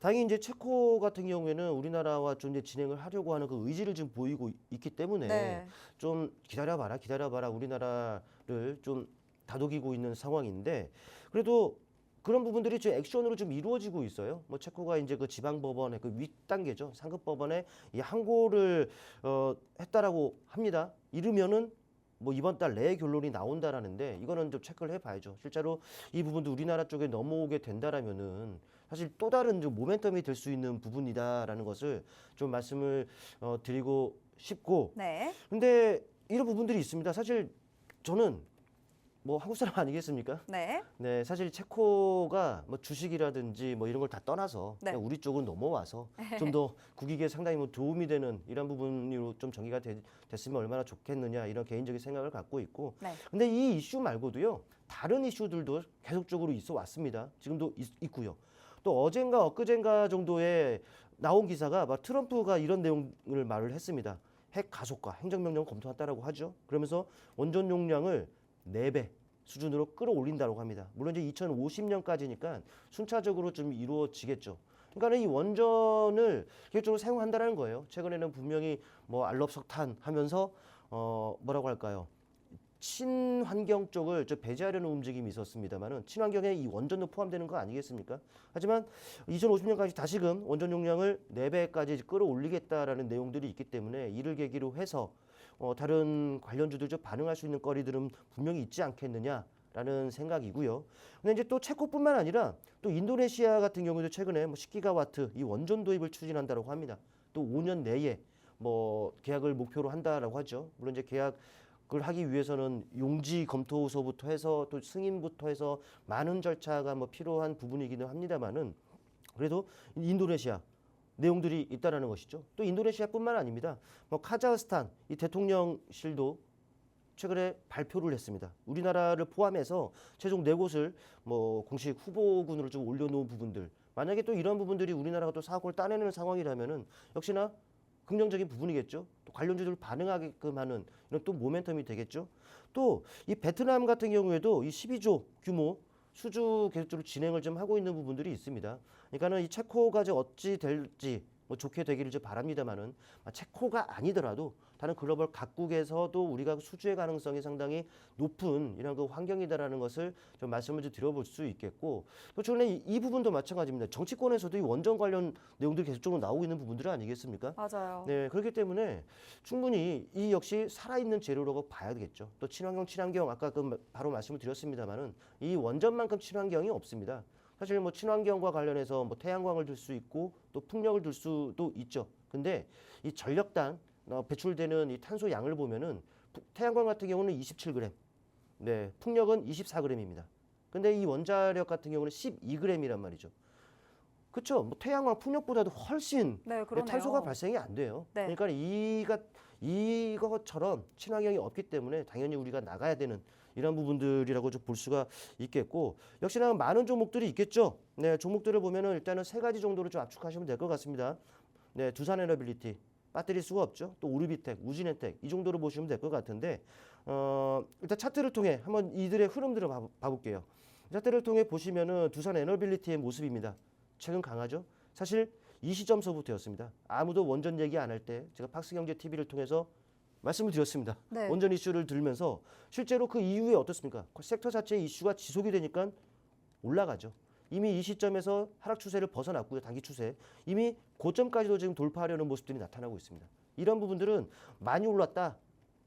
다행히 이제 체코 같은 경우에는 우리나라와 좀 이제 진행을 하려고 하는 그 의지를 좀 보이고 있기 때문에 네. 좀 기다려봐라 우리나라를 좀 다독이고 있는 상황인데 그래도 그런 부분들이 좀 액션으로 좀 이루어지고 있어요. 뭐 체코가 이제 그 지방법원의 그 윗단계죠. 상급법원에 이 항고를 했다라고 합니다. 이르면은 뭐 이번 달 내에 결론이 나온다라는데 이거는 좀 체크를 해봐야죠. 실제로 이 부분도 우리나라 쪽에 넘어오게 된다라면은 사실 또 다른 좀 모멘텀이 될 수 있는 부분이다라는 것을 좀 말씀을 드리고 싶고 네. 근데 이런 부분들이 있습니다. 사실 저는 뭐 한국 사람 아니겠습니까? 네. 네, 사실 체코가 뭐 주식이라든지 뭐 이런 걸 다 떠나서 네. 그냥 우리 쪽으로 넘어와서 좀 더 국익에 상당히 뭐 도움이 되는 이런 부분으로 좀 전개가 됐으면 얼마나 좋겠느냐 이런 개인적인 생각을 갖고 있고 네. 근데 이 이슈 말고도요 다른 이슈들도 계속적으로 있어 왔습니다. 지금도 있고요. 또 어젠가 엊그젠가 정도에 나온 기사가 막 트럼프가 이런 내용을 말을 했습니다. 핵 가속화 행정명령 검토한다라고 하죠. 그러면서 원전 용량을 4배 수준으로 끌어올린다고 합니다. 물론 이제 2050년까지니까 순차적으로 좀 이루어지겠죠. 그러니까 이 원전을 계획적으로 사용한다는 거예요. 최근에는 분명히 뭐 알럽석탄 하면서 뭐라고 할까요? 친환경 쪽을 좀 배제하려는 움직임이 있었습니다만은 친환경에 이 원전도 포함되는 거 아니겠습니까? 하지만 2050년까지 다시금 원전 용량을 4배까지 끌어올리겠다라는 내용들이 있기 때문에 이를 계기로 해서 다른 관련주들 좀 반응할 수 있는 거리들은 분명히 있지 않겠느냐라는 생각이고요. 근데 이제 또 체코뿐만 아니라 또 인도네시아 같은 경우도 최근에 뭐 10기가와트 이 원전 도입을 추진한다고 합니다. 또 5년 내에 뭐 계약을 목표로 한다라고 하죠. 물론 이제 계약을 하기 위해서는 용지 검토서부터 해서 또 승인부터 해서 많은 절차가 뭐 필요한 부분이기는 합니다만은 그래도 인도네시아 내용들이 있다라는 것이죠. 또 인도네시아뿐만 아닙니다. 뭐 카자흐스탄 이 대통령실도 최근에 발표를 했습니다. 우리나라를 포함해서 최종 4곳을 뭐 공식 후보군으로 좀 올려놓은 부분들. 만약에 또 이런 부분들이 우리나라가 또 사고를 따내는 상황이라면은 역시나 긍정적인 부분이겠죠. 또 관련주들 반응하게끔 하는 이런 또 모멘텀이 되겠죠. 또 이 베트남 같은 경우에도 이 12조 규모 수주 계획적으로 진행을 좀 하고 있는 부분들이 있습니다. 그러니까는 이 체코가 이제 어찌 될지 뭐 좋게 되기를 좀 바랍니다만은 체코가 아니더라도 다른 글로벌 각국에서도 우리가 수주의 가능성이 상당히 높은 이런 그 환경이다라는 것을 좀 말씀을 좀 드려볼 수 있겠고 또 최근에 이 부분도 마찬가지입니다. 정치권에서도 이 원전 관련 내용들이 계속적으로 나오고 있는 부분들 아니겠습니까? 맞아요. 네, 그렇기 때문에 충분히 이 역시 살아있는 재료라고 봐야 되겠죠. 또 친환경 아까 바로 말씀을 드렸습니다만은 이 원전만큼 친환경이 없습니다. 사실 뭐 친환경과 관련해서 뭐 태양광을 들 수 있고 또 풍력을 들 수도 있죠. 근데 이 전력당 배출되는 이 탄소 양을 보면은 태양광 같은 경우는 27g, 네, 풍력은 24g입니다. 근데 이 원자력 같은 경우는 12g이란 말이죠. 그렇죠. 뭐 태양광 풍력보다도 훨씬 네, 그러네요. 탄소가 발생이 안 돼요. 네. 그러니까 이것처럼 친환경이 없기 때문에 당연히 우리가 나가야 되는 이런 부분들이라고 좀 볼 수가 있겠고 역시나 많은 종목들이 있겠죠. 네, 종목들을 보면은 일단은 3가지 정도로 좀 압축하시면 될 것 같습니다. 네, 두산에너빌리티 빠뜨릴 수가 없죠. 또 오르비텍, 우진엔텍 이 정도로 보시면 될 것 같은데 일단 차트를 통해 한번 이들의 흐름들을 봐볼게요. 차트를 통해 보시면은 두산에너빌리티의 모습입니다. 최근 강하죠. 사실 이 시점서부터였습니다. 아무도 원전 얘기 안 할 때 제가 팍스경제 TV를 통해서 말씀을 드렸습니다. 네. 원전 이슈를 들면서 실제로 그 이후에 어떻습니까? 섹터 자체의 이슈가 지속이 되니까 올라가죠. 이미 이 시점에서 하락 추세를 벗어났고요. 단기 추세. 이미 고점까지도 지금 돌파하려는 모습들이 나타나고 있습니다. 이런 부분들은 많이 올랐다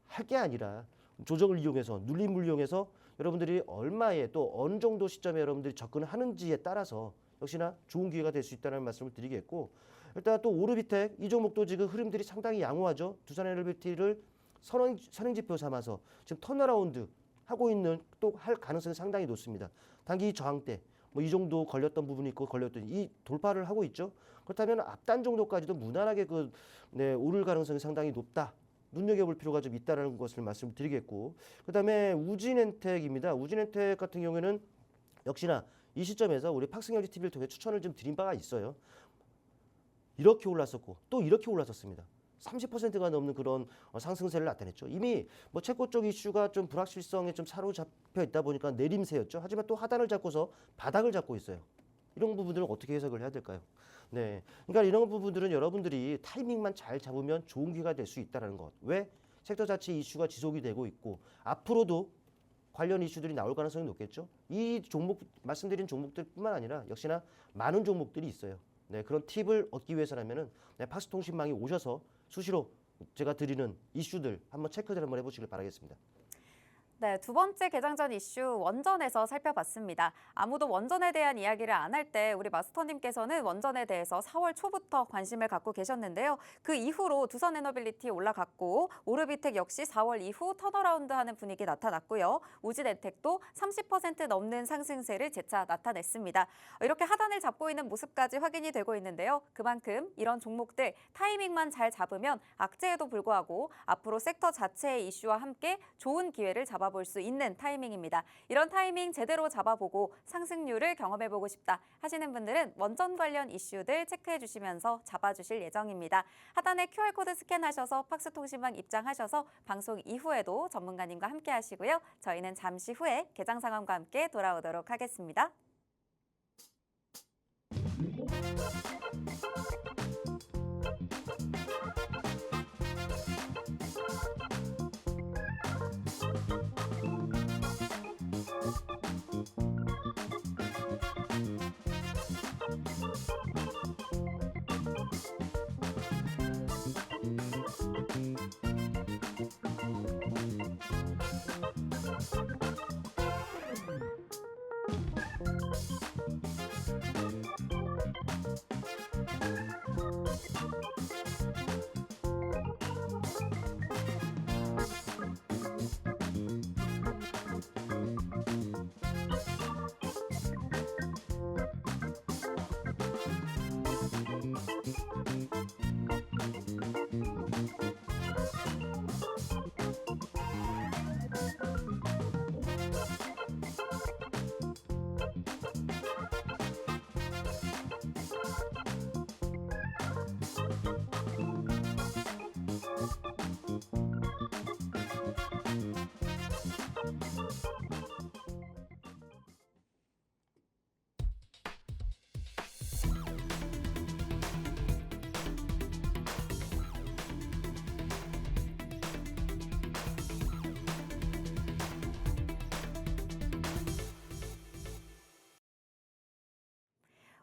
할 게 아니라 조정을 이용해서 눌림을 이용해서 여러분들이 얼마에 또 어느 정도 시점에 여러분들이 접근을 하는지에 따라서 역시나 좋은 기회가 될 수 있다는 말씀을 드리겠고 일단 또 오르비텍 이 종목도 지금 흐름들이 상당히 양호하죠. 두산에너빌리티를 선행지표 삼아서 지금 턴어라운드 하고 있는 또 할 가능성이 상당히 높습니다. 단기 저항대 뭐 이 정도 걸렸던 부분이 있고 걸렸더니 이 돌파를 하고 있죠. 그렇다면 앞단 정도까지도 무난하게 오를 가능성이 상당히 높다. 눈여겨볼 필요가 좀 있다는 것을 말씀드리겠고, 그다음에 우진엔텍입니다. 우진엔텍 같은 경우에는 역시나 이 시점에서 우리 팍승현지 TV를 통해 추천을 좀 드린 바가 있어요. 이렇게 올랐었고 또 이렇게 올랐었습니다. 30%가 넘는 그런 상승세를 나타냈죠. 이미 뭐 채권 쪽 이슈가 좀 불확실성에 좀 사로잡혀 있다 보니까 내림세였죠. 하지만 또 하단을 잡고서 바닥을 잡고 있어요. 이런 부분들은 어떻게 해석을 해야 될까요? 네, 그러니까 이런 부분들은 여러분들이 타이밍만 잘 잡으면 좋은 기회가 될 수 있다는 것. 왜? 섹터 자체 이슈가 지속이 되고 있고 앞으로도 관련 이슈들이 나올 가능성이 높겠죠. 이 종목 말씀드린 종목들뿐만 아니라 역시나 많은 종목들이 있어요. 네, 그런 팁을 얻기 위해서라면은 팍스통신망에 오셔서 수시로 제가 드리는 이슈들 한번 체크를 한번 해보시길 바라겠습니다. 네, 두 번째 개장 전 이슈 원전에서 살펴봤습니다. 아무도 원전에 대한 이야기를 안 할 때 우리 마스터님께서는 원전에 대해서 4월 초부터 관심을 갖고 계셨는데요. 그 이후로 두산에너빌리티 올라갔고 오르비텍 역시 4월 이후 턴어라운드하는 분위기 나타났고요. 우진엔텍도 30% 넘는 상승세를 재차 나타냈습니다. 이렇게 하단을 잡고 있는 모습까지 확인이 되고 있는데요. 그만큼 이런 종목들 타이밍만 잘 잡으면 악재에도 불구하고 앞으로 섹터 자체의 이슈와 함께 좋은 기회를 잡아볼 수 있는 타이밍입니다. 이런 타이밍 제대로 잡아보고 상승률을 경험해보고 싶다 하시는 분들은 원전 관련 이슈들 체크해 주시면서 잡아주실 예정입니다. 하단에 QR코드 스캔하셔서 팍스통신망 입장하셔서 방송 이후에도 전문가님과 함께 하시고요. 저희는 잠시 후에 개장 상황과 함께 돌아오도록 하겠습니다.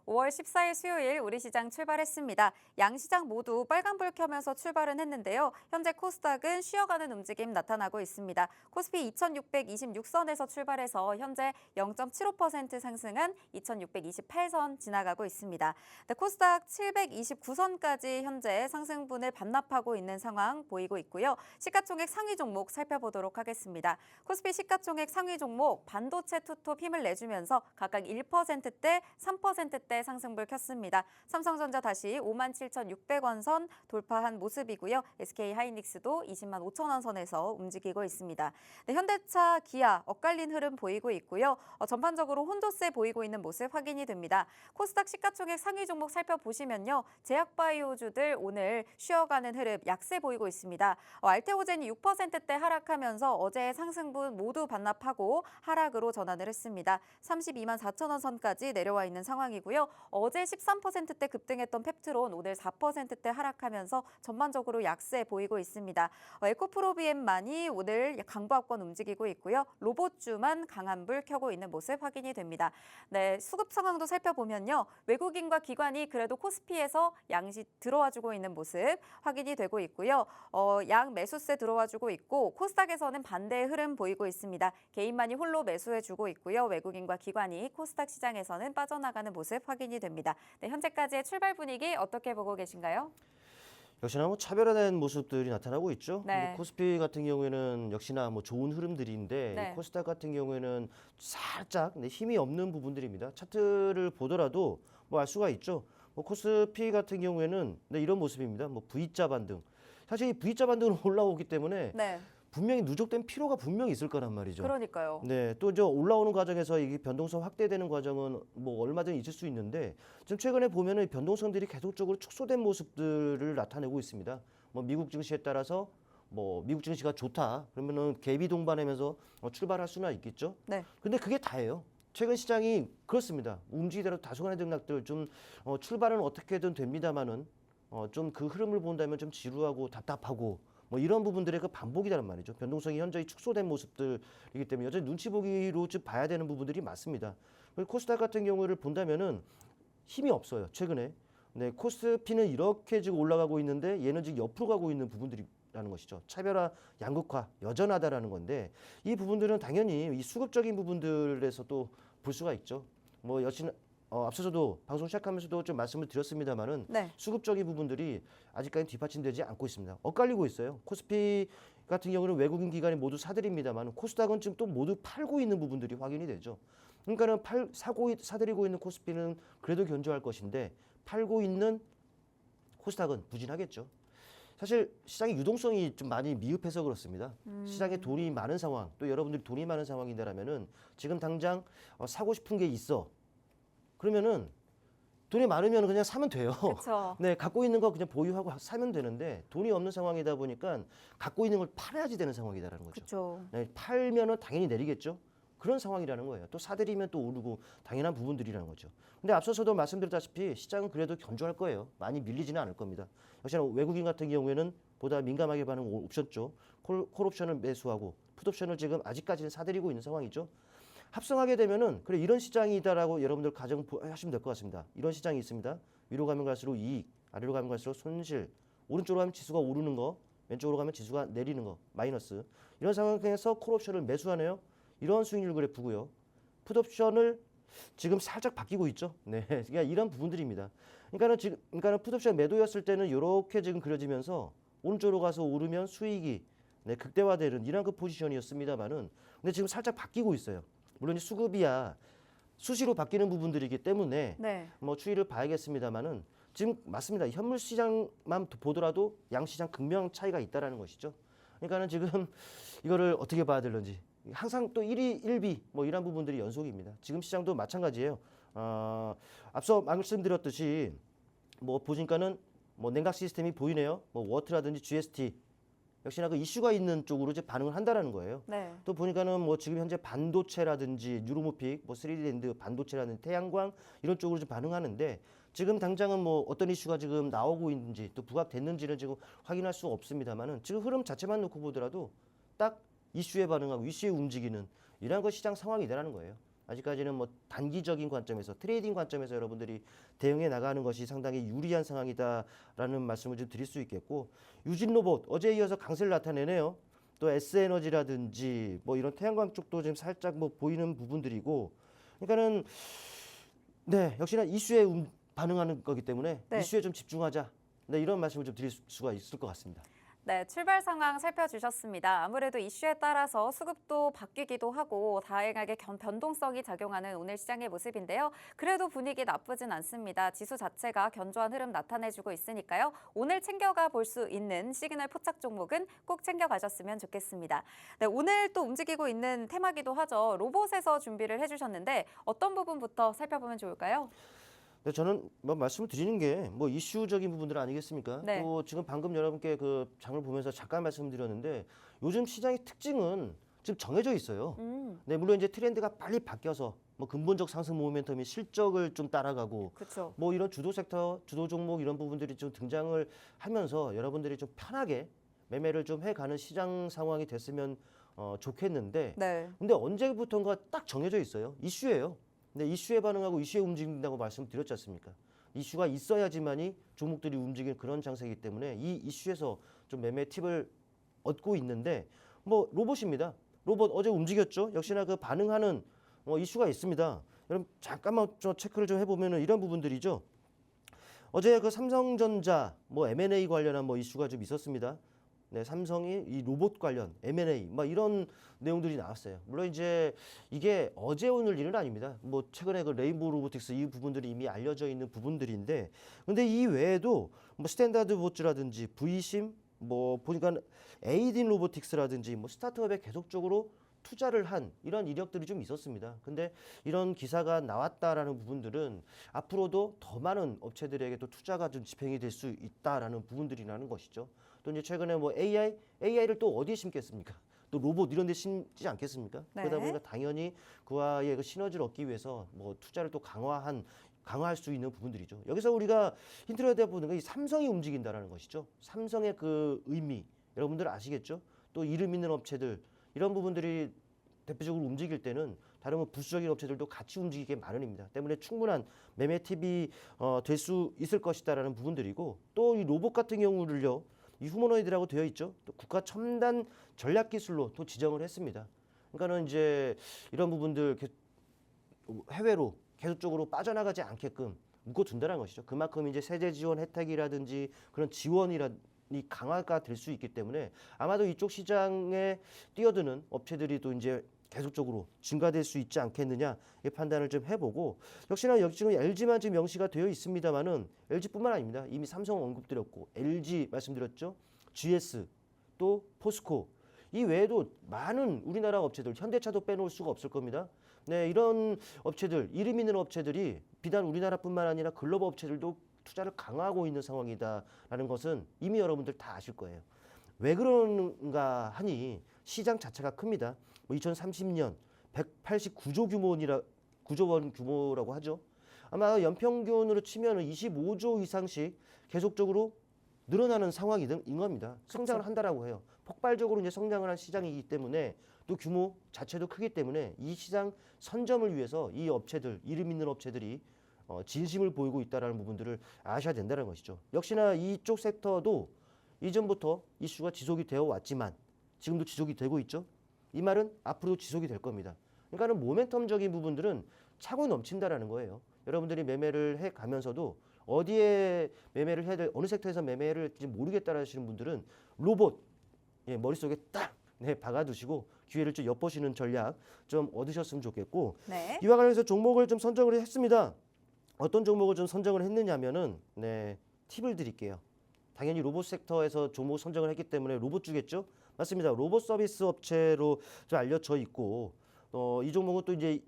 (5월 14일) 수요일 우리 시장 출발했습니다. 양시장 모두 빨간불 켜면서 출발은 했는데요. 현재 코스닥은 쉬어가는 움직임 나타나고 있습니다. 코스피 2626선에서 출발해서 현재 0.75% 상승한 2628선 지나가고 있습니다. 네, 코스닥 729선까지 현재 상승분을 반납하고 있는 상황 보이고 있고요. 시가총액 상위 종목 살펴보도록 하겠습니다. 코스피 시가총액 상위 종목 반도체 투톱 힘을 내주면서 각각 1%대, 3%대 상승불 켰습니다. 삼성전자 다시 57,600원 선 돌파한 모습이고요. SK하이닉스도 20만 5천 원 선에서 움직이고 있습니다. 네, 현대차, 기아 엇갈린 흐름 보이고 있고요. 전반적으로 혼조세 보이고 있는 모습 확인이 됩니다. 코스닥 시가총액 상위 종목 살펴보시면요. 제약바이오주들 오늘 쉬어가는 흐름 약세 보이고 있습니다. 알테오젠이 6%대 하락하면서 어제의 상승분 모두 반납하고 하락으로 전환을 했습니다. 32만 4천 원 선까지 내려와 있는 상황이고요. 어제 13%대 급등했던 펩트론 오늘 4%대 하락하면서 전반적으로 약세 보이고 있습니다. 에코프로비엠만이 오늘 강보합권 움직이고 있고요. 로봇주만 강한 불 켜고 있는 모습 확인이 됩니다. 네, 수급 상황도 살펴보면요. 외국인과 기관이 그래도 코스피에서 양시 들어와주고 있는 모습 확인이 되고 있고요. 양 매수세 들어와주고 있고 코스닥에서는 반대의 흐름 보이고 있습니다. 개인만이 홀로 매수해주고 있고요. 외국인과 기관이 코스닥 시장에서는 빠져나가는 모습 확인이 됩니다. 네, 현재까지의 출발 분위기 어떻게 보고 계신가요? 역시나 뭐 차별화된 모습들이 나타나고 있죠. 네. 뭐 코스피 같은 경우에는 역시나 뭐 좋은 흐름들인데 네. 이 코스닥 같은 경우에는 살짝 힘이 없는 부분들입니다. 차트를 보더라도 뭐 알 수가 있죠. 뭐 코스피 같은 경우에는 이런 모습입니다. 뭐 V자 반등. 사실 이 V자 반등은 올라오기 때문에 네. 분명히 누적된 피로가 분명히 있을 거란 말이죠. 그러니까요. 네, 또 저 올라오는 과정에서 이게 변동성 확대되는 과정은 뭐 얼마든 있을 수 있는데 지금 최근에 보면은 변동성들이 계속적으로 축소된 모습들을 나타내고 있습니다. 뭐 미국 증시에 따라서 뭐 미국 증시가 좋다 그러면은 갭이 동반하면서 출발할 수는 있겠죠. 네. 근데 그게 다예요. 최근 시장이 그렇습니다. 움직이더라도 다소간의 등락들 좀 출발은 어떻게든 됩니다만은 좀 그 흐름을 본다면 좀 지루하고 답답하고 뭐 이런 부분들의 그 반복이라는 말이죠. 변동성이 현저히 축소된 모습들이기 때문에 여전히 눈치 보기로 좀 봐야 되는 부분들이 많습니다. 그리고 코스닥 같은 경우를 본다면은 힘이 없어요. 최근에. 네, 코스피는 이렇게 지금 올라가고 있는데 얘는 지금 옆으로 가고 있는 부분들이라는 것이죠. 차별화, 양극화 여전하다라는 건데 이 부분들은 당연히 이 수급적인 부분들에서 또 볼 수가 있죠. 뭐 여신 앞서서도 방송 시작하면서도 좀 말씀을 드렸습니다만은 네. 수급적인 부분들이 아직까지 뒷받침되지 않고 있습니다. 엇갈리고 있어요. 코스피 같은 경우는 외국인 기관이 모두 사들입니다만 코스닥은 지금 또 모두 팔고 있는 부분들이 확인이 되죠. 그러니까는 사들이고 있는 코스피는 그래도 견조할 것인데 팔고 있는 코스닥은 부진하겠죠. 사실 시장의 유동성이 좀 많이 미흡해서 그렇습니다. 시장에 돈이 많은 상황, 또 여러분들이 돈이 많은 상황인데라면은 지금 당장 사고 싶은 게 있어. 그러면은 돈이 많으면 그냥 사면 돼요. 그렇죠. 네, 갖고 있는 거 그냥 보유하고 사면 되는데 돈이 없는 상황이다 보니까 갖고 있는 걸 팔아야지 되는 상황이다라는 거죠. 그렇죠. 네, 팔면은 당연히 내리겠죠. 그런 상황이라는 거예요. 또 사들이면 또 오르고 당연한 부분들이라는 거죠. 근데 앞서서도 말씀드렸다시피 시장은 그래도 견조할 거예요. 많이 밀리지는 않을 겁니다. 역시나 외국인 같은 경우에는 보다 민감하게 반응하는 옵션 쪽, 콜옵션을 매수하고 풋옵션을 지금 아직까지는 사들이고 있는 상황이죠. 합성하게 되면은 그래 이런 시장이다라고 여러분들 가정하시면 될 것 같습니다. 이런 시장이 있습니다. 위로 가면 갈수록 이익, 아래로 가면 갈수록 손실, 오른쪽으로 가면 지수가 오르는 거, 왼쪽으로 가면 지수가 내리는 거, 마이너스. 이런 상황에서 콜옵션을 매수하네요. 이런 수익률 그래프고요. 풋옵션을 지금 살짝 바뀌고 있죠. 네, 그러니까 이런 부분들입니다. 그러니까는 풋옵션 매도였을 때는 이렇게 지금 그려지면서 오른쪽으로 가서 오르면 수익이 극대화되는 이런 그 포지션이었습니다만은 근데 지금 살짝 바뀌고 있어요. 물론 이 수급이야 수시로 바뀌는 부분들이기 때문에 네. 뭐 추이를 봐야겠습니다만은 지금 맞습니다. 현물 시장만 보더라도 양 시장 극명한 차이가 있다라는 것이죠. 그러니까는 지금 이거를 어떻게 봐야 될런지 항상 또 1위 1비 뭐 이런 부분들이 연속입니다. 지금 시장도 마찬가지예요. 앞서 말씀드렸듯이 뭐 보니까는 뭐 냉각 시스템이 보이네요. 뭐 워트라든지 GST 역시나 그 이슈가 있는 쪽으로 이제 반응을 한다라는 거예요. 네. 또 보니까는 뭐 지금 현재 반도체라든지 뉴로모픽, 뭐 3D 랜드 반도체라든지 태양광 이런 쪽으로 좀 반응하는데 지금 당장은 뭐 어떤 이슈가 지금 나오고 있는지 또 부각됐는지는 지금 확인할 수 없습니다만은 지금 흐름 자체만 놓고 보더라도 딱 이슈에 반응하고 이슈에 움직이는 이러한 것 시장 상황이다라는 거예요. 아직까지는 뭐 단기적인 관점에서 트레이딩 관점에서 여러분들이 대응해 나가는 것이 상당히 유리한 상황이다라는 말씀을 좀 드릴 수 있겠고 유진 로봇 어제에 이어서 강세를 나타내네요. 또 S에너지라든지 뭐 이런 태양광 쪽도 지금 살짝 뭐 보이는 부분들이고 그러니까는 네 역시나 이슈에 반응하는 거기 때문에 네. 이슈에 좀 집중하자. 네, 이런 말씀을 좀 드릴 수가 있을 것 같습니다. 네, 출발 상황 살펴주셨습니다. 아무래도 이슈에 따라서 수급도 바뀌기도 하고 다양하게 변동성이 작용하는 오늘 시장의 모습인데요. 그래도 분위기 나쁘진 않습니다. 지수 자체가 견조한 흐름 나타내주고 있으니까요. 오늘 챙겨가 볼 수 있는 시그널 포착 종목은 꼭 챙겨가셨으면 좋겠습니다. 네, 오늘 또 움직이고 있는 테마기도 하죠. 로봇에서 준비를 해주셨는데 어떤 부분부터 살펴보면 좋을까요? 네, 저는 뭐 말씀을 드리는 게 뭐 이슈적인 부분들 아니겠습니까? 네. 또 지금 방금 여러분께 그 장을 보면서 잠깐 말씀드렸는데 요즘 시장의 특징은 지금 정해져 있어요. 네, 물론 이제 트렌드가 빨리 바뀌어서 뭐 근본적 상승 모멘텀이 실적을 좀 따라가고 그렇죠. 뭐 이런 주도 섹터, 주도 종목 이런 부분들이 좀 등장을 하면서 여러분들이 좀 편하게 매매를 좀 해가는 시장 상황이 됐으면 좋겠는데 네. 근데 언제부턴가 딱 정해져 있어요. 이슈예요. 근데 이슈에 반응하고 이슈에 움직인다고 말씀드렸지 않습니까? 이슈가 있어야지만이 종목들이 움직이는 그런 장세이기 때문에 이 이슈에서 좀 매매 팁을 얻고 있는데 뭐 로봇입니다. 로봇 어제 움직였죠. 역시나 그 반응하는 이슈가 있습니다. 여러분 잠깐만 저 체크를 좀 해보면은 이런 부분들이죠. 어제 그 삼성전자 뭐 M&A 관련한 뭐 이슈가 좀 있었습니다. 네, 삼성이 이 로봇 관련 M&A 막 이런 내용들이 나왔어요. 물론 이제 이게 어제 오늘 일은 아닙니다. 뭐 최근에 그 레인보우 로보틱스 이 부분들이 이미 알려져 있는 부분들인데, 근데 이 외에도 뭐 스탠다드 보츠라든지 V심 뭐 보니까 에이딘 로보틱스라든지 뭐 스타트업에 계속적으로 투자를 한 이런 이력들이 좀 있었습니다. 근데 이런 기사가 나왔다라는 부분들은 앞으로도 더 많은 업체들에게 또 투자가 좀 집행이 될 수 있다라는 부분들이라는 것이죠. 또 이제 최근에 뭐 AI를 또 어디에 심겠습니까? 또 로봇 이런 데 심지 않겠습니까? 네. 그러다 보니까 당연히 그와의 그 시너지를 얻기 위해서 뭐 투자를 또 강화할 수 있는 부분들이죠. 여기서 우리가 힌트를 대보는 게 이 삼성이 움직인다라는 것이죠. 삼성의 그 의미 여러분들 아시겠죠? 또 이름 있는 업체들 이런 부분들이 대표적으로 움직일 때는 다른 뭐 부수적인 업체들도 같이 움직이게 마련입니다. 때문에 충분한 매매 팁이 될 수 있을 것이다라는 부분들이고, 또 이 로봇 같은 경우를요, 이 휴머노이드라고 되어 있죠. 또 국가 첨단 전략 기술로 또 지정을 했습니다. 그러니까는 이제 이런 부분들 해외로 계속적으로 빠져나가지 않게끔 묶어둔다는 것이죠. 그만큼 이제 세제 지원 혜택이라든지 그런 지원이 강화가 될 수 있기 때문에 아마도 이쪽 시장에 뛰어드는 업체들이 또 이제 계속적으로 증가될 수 있지 않겠느냐 이 판단을 좀 해보고, 역시나 여기 지금 LG만 지금 명시가 되어 있습니다만은 LG뿐만 아닙니다. 이미 삼성 언급드렸고 LG 말씀드렸죠. GS 또 포스코 이 외에도 많은 우리나라 업체들, 현대차도 빼놓을 수가 없을 겁니다. 네, 이런 업체들, 이름 있는 업체들이 비단 우리나라뿐만 아니라 글로벌 업체들도 투자를 강화하고 있는 상황이다라는 것은 이미 여러분들 다 아실 거예요. 왜 그런가 하니 시장 자체가 큽니다. 뭐 2030년 189조 원 규모라고 하죠. 아마 연평균으로 치면은 25조 이상씩 계속적으로 늘어나는 상황인 겁니다. 성장을 한다라고 해요. 폭발적으로 이제 성장을 한 시장이기 때문에 또 규모 자체도 크기 때문에 이 시장 선점을 위해서 이 업체들, 이름 있는 업체들이 진심을 보이고 있다는 부분들을 아셔야 된다는 것이죠. 역시나 이쪽 섹터도 이전부터 이슈가 지속이 되어 왔지만 지금도 지속이 되고 있죠. 이 말은 앞으로도 지속이 될 겁니다. 그러니까는 모멘텀적인 부분들은 차고 넘친다라는 거예요. 여러분들이 매매를 해 가면서도 어디에 매매를 해야 될, 어느 섹터에서 매매를 할지 모르겠다 하시는 분들은 로봇 머릿속에 딱 박아두시고 기회를 좀 엿보시는 전략 좀 얻으셨으면 좋겠고, 네. 이와 관련해서 종목을 좀 선정을 했습니다. 어떤 종목을 좀 선정을 했느냐면은 팁을 드릴게요. 당연히 로봇 섹터에서 종목 선정을 했기 때문에 로봇주겠죠? 맞습니다. 로봇 서비스 업체로 좀 알려져 있고, 이 종목은 또 이제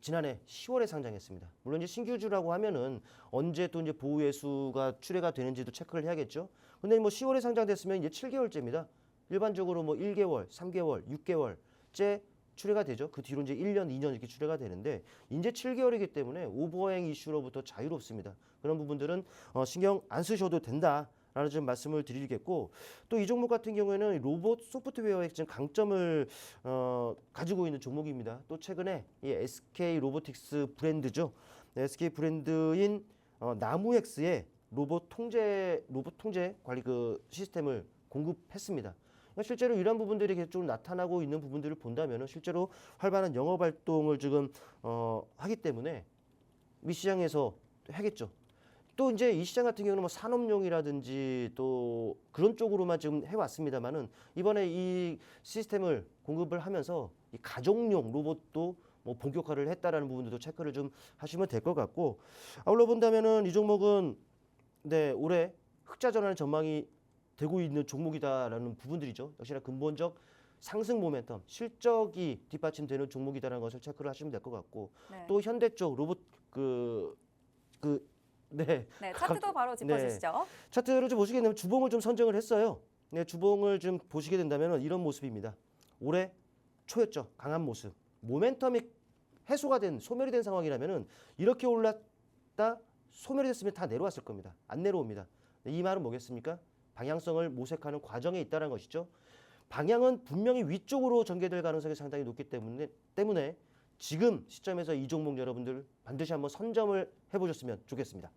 지난해 10월에 상장했습니다. 물론 이제 신규주라고 하면은 언제 또 이제 보호 예수가 출회가 되는지도 체크를 해야겠죠. 근데 뭐 10월에 상장됐으면 이제 7개월째입니다. 일반적으로 뭐 1개월, 3개월, 6개월째 출회가 되죠. 그 뒤로 이제 1년, 2년 이렇게 출회가 되는데 이제 7개월이기 때문에 오버행 이슈로부터 자유롭습니다. 그런 부분들은 신경 안 쓰셔도 된다라는 좀 말씀을 드리겠고, 또 이 종목 같은 경우에는 로봇 소프트웨어의 지금 강점을 가지고 있는 종목입니다. 또 최근에 이 SK 로보틱스 브랜드죠. SK 브랜드인 나무엑스의 로봇 통제 관리 그 시스템을 공급했습니다. 실제로 이런 부분들이 계속 좀 나타나고 있는 부분들을 본다면 실제로 활발한 영업 활동을 지금 하기 때문에 미 시장에서 하겠죠. 또 이제 이 시장 같은 경우는 뭐 산업용이라든지 또 그런 쪽으로만 지금 해왔습니다만은 이번에 이 시스템을 공급을 하면서 이 가정용 로봇도 뭐 본격화를 했다라는 부분들도 체크를 좀 하시면 될 것 같고, 아울러 본다면은 이 종목은 올해 흑자 전환 전망이 되고 있는 종목이다라는 부분들이죠. 역시나 근본적 상승 모멘텀, 실적이 뒷받침되는 종목이다라는 것을 체크를 하시면 될 것 같고, 네. 또 현대 쪽 로봇 네, 차트도 바로 짚어주시죠. 차트를 좀 보시게 되면 주봉을 좀 선정을 했어요. 네, 주봉을 좀 보시게 된다면 이런 모습입니다. 올해 초였죠. 강한 모습. 모멘텀이 소멸이 된 상황이라면은 이렇게 올랐다 소멸이 됐으면 다 내려왔을 겁니다. 안 내려옵니다. 이 말은 뭐겠습니까? 방향성을 모색하는 과정에 있다는 것이죠. 방향은 분명히 위쪽으로 전개될 가능성이 상당히 높기 때문에 지금 시점에서 이 종목 여러분들 반드시 한번 선점을 해보셨으면 좋겠습니다.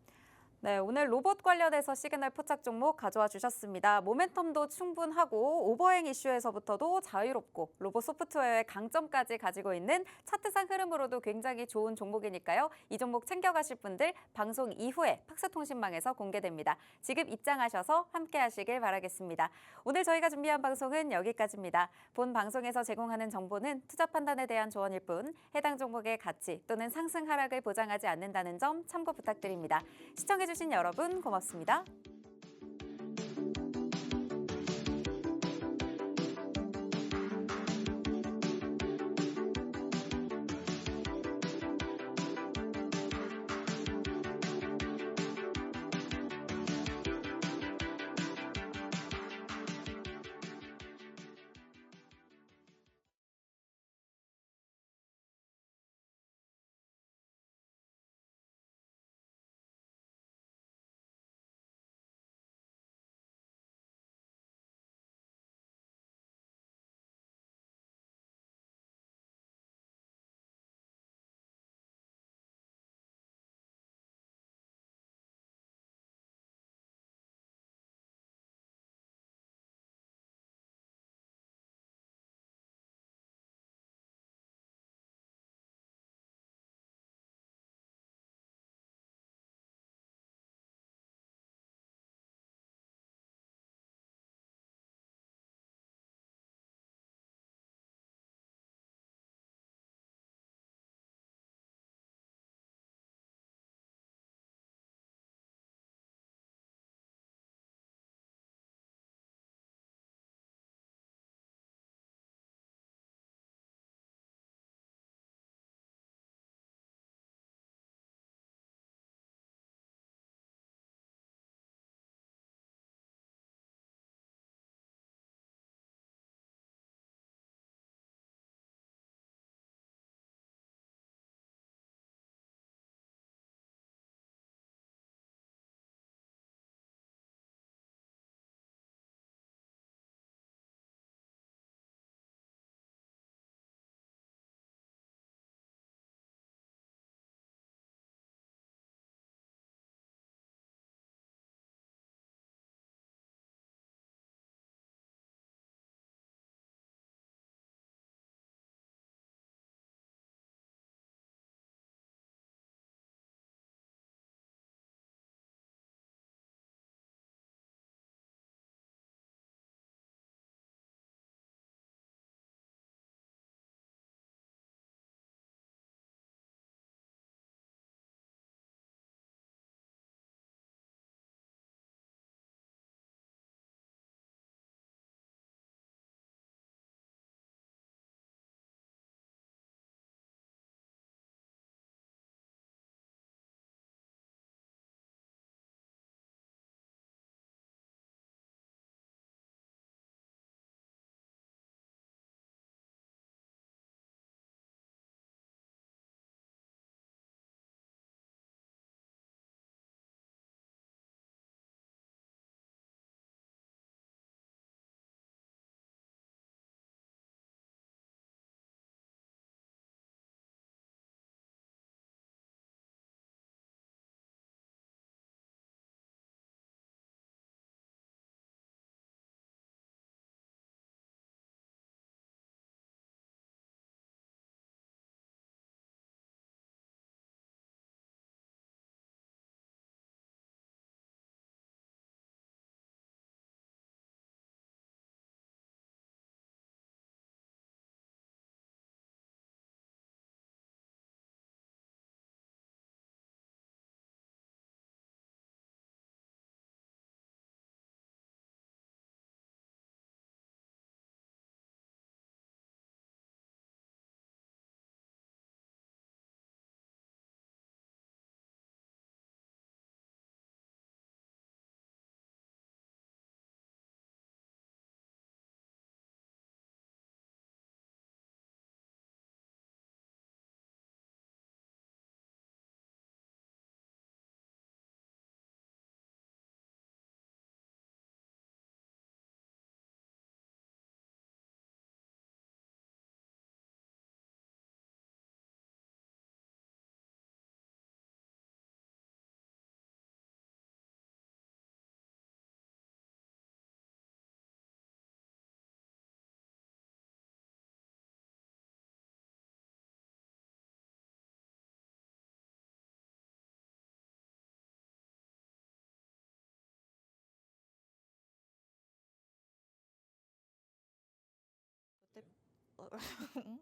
네, 오늘 로봇 관련해서 시그널 포착 종목 가져와 주셨습니다. 모멘텀도 충분하고 오버행 이슈에서부터도 자유롭고 로봇 소프트웨어의 강점까지 가지고 있는 차트상 흐름으로도 굉장히 좋은 종목이니까요. 이 종목 챙겨가실 분들 방송 이후에 팍스통신망에서 공개됩니다. 지금 입장하셔서 함께 하시길 바라겠습니다. 오늘 저희가 준비한 방송은 여기까지입니다. 본 방송에서 제공하는 정보는 투자 판단에 대한 조언일 뿐 해당 종목의 가치 또는 상승 하락을 보장하지 않는다는 점 참고 부탁드립니다. 시청해주신 여러분 고맙습니다.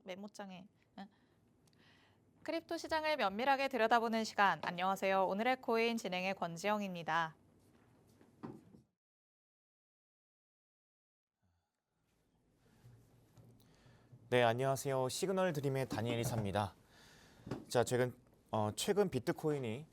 메모장에. 크립토 시장을 면밀하게 들여다보는 시간. 안녕하세요. 오늘의 코인 진행의 권지영입니다. 네, 안녕하세요. 시그널 드림의 다니엘 이사입니다. 자, 최근 비트코인이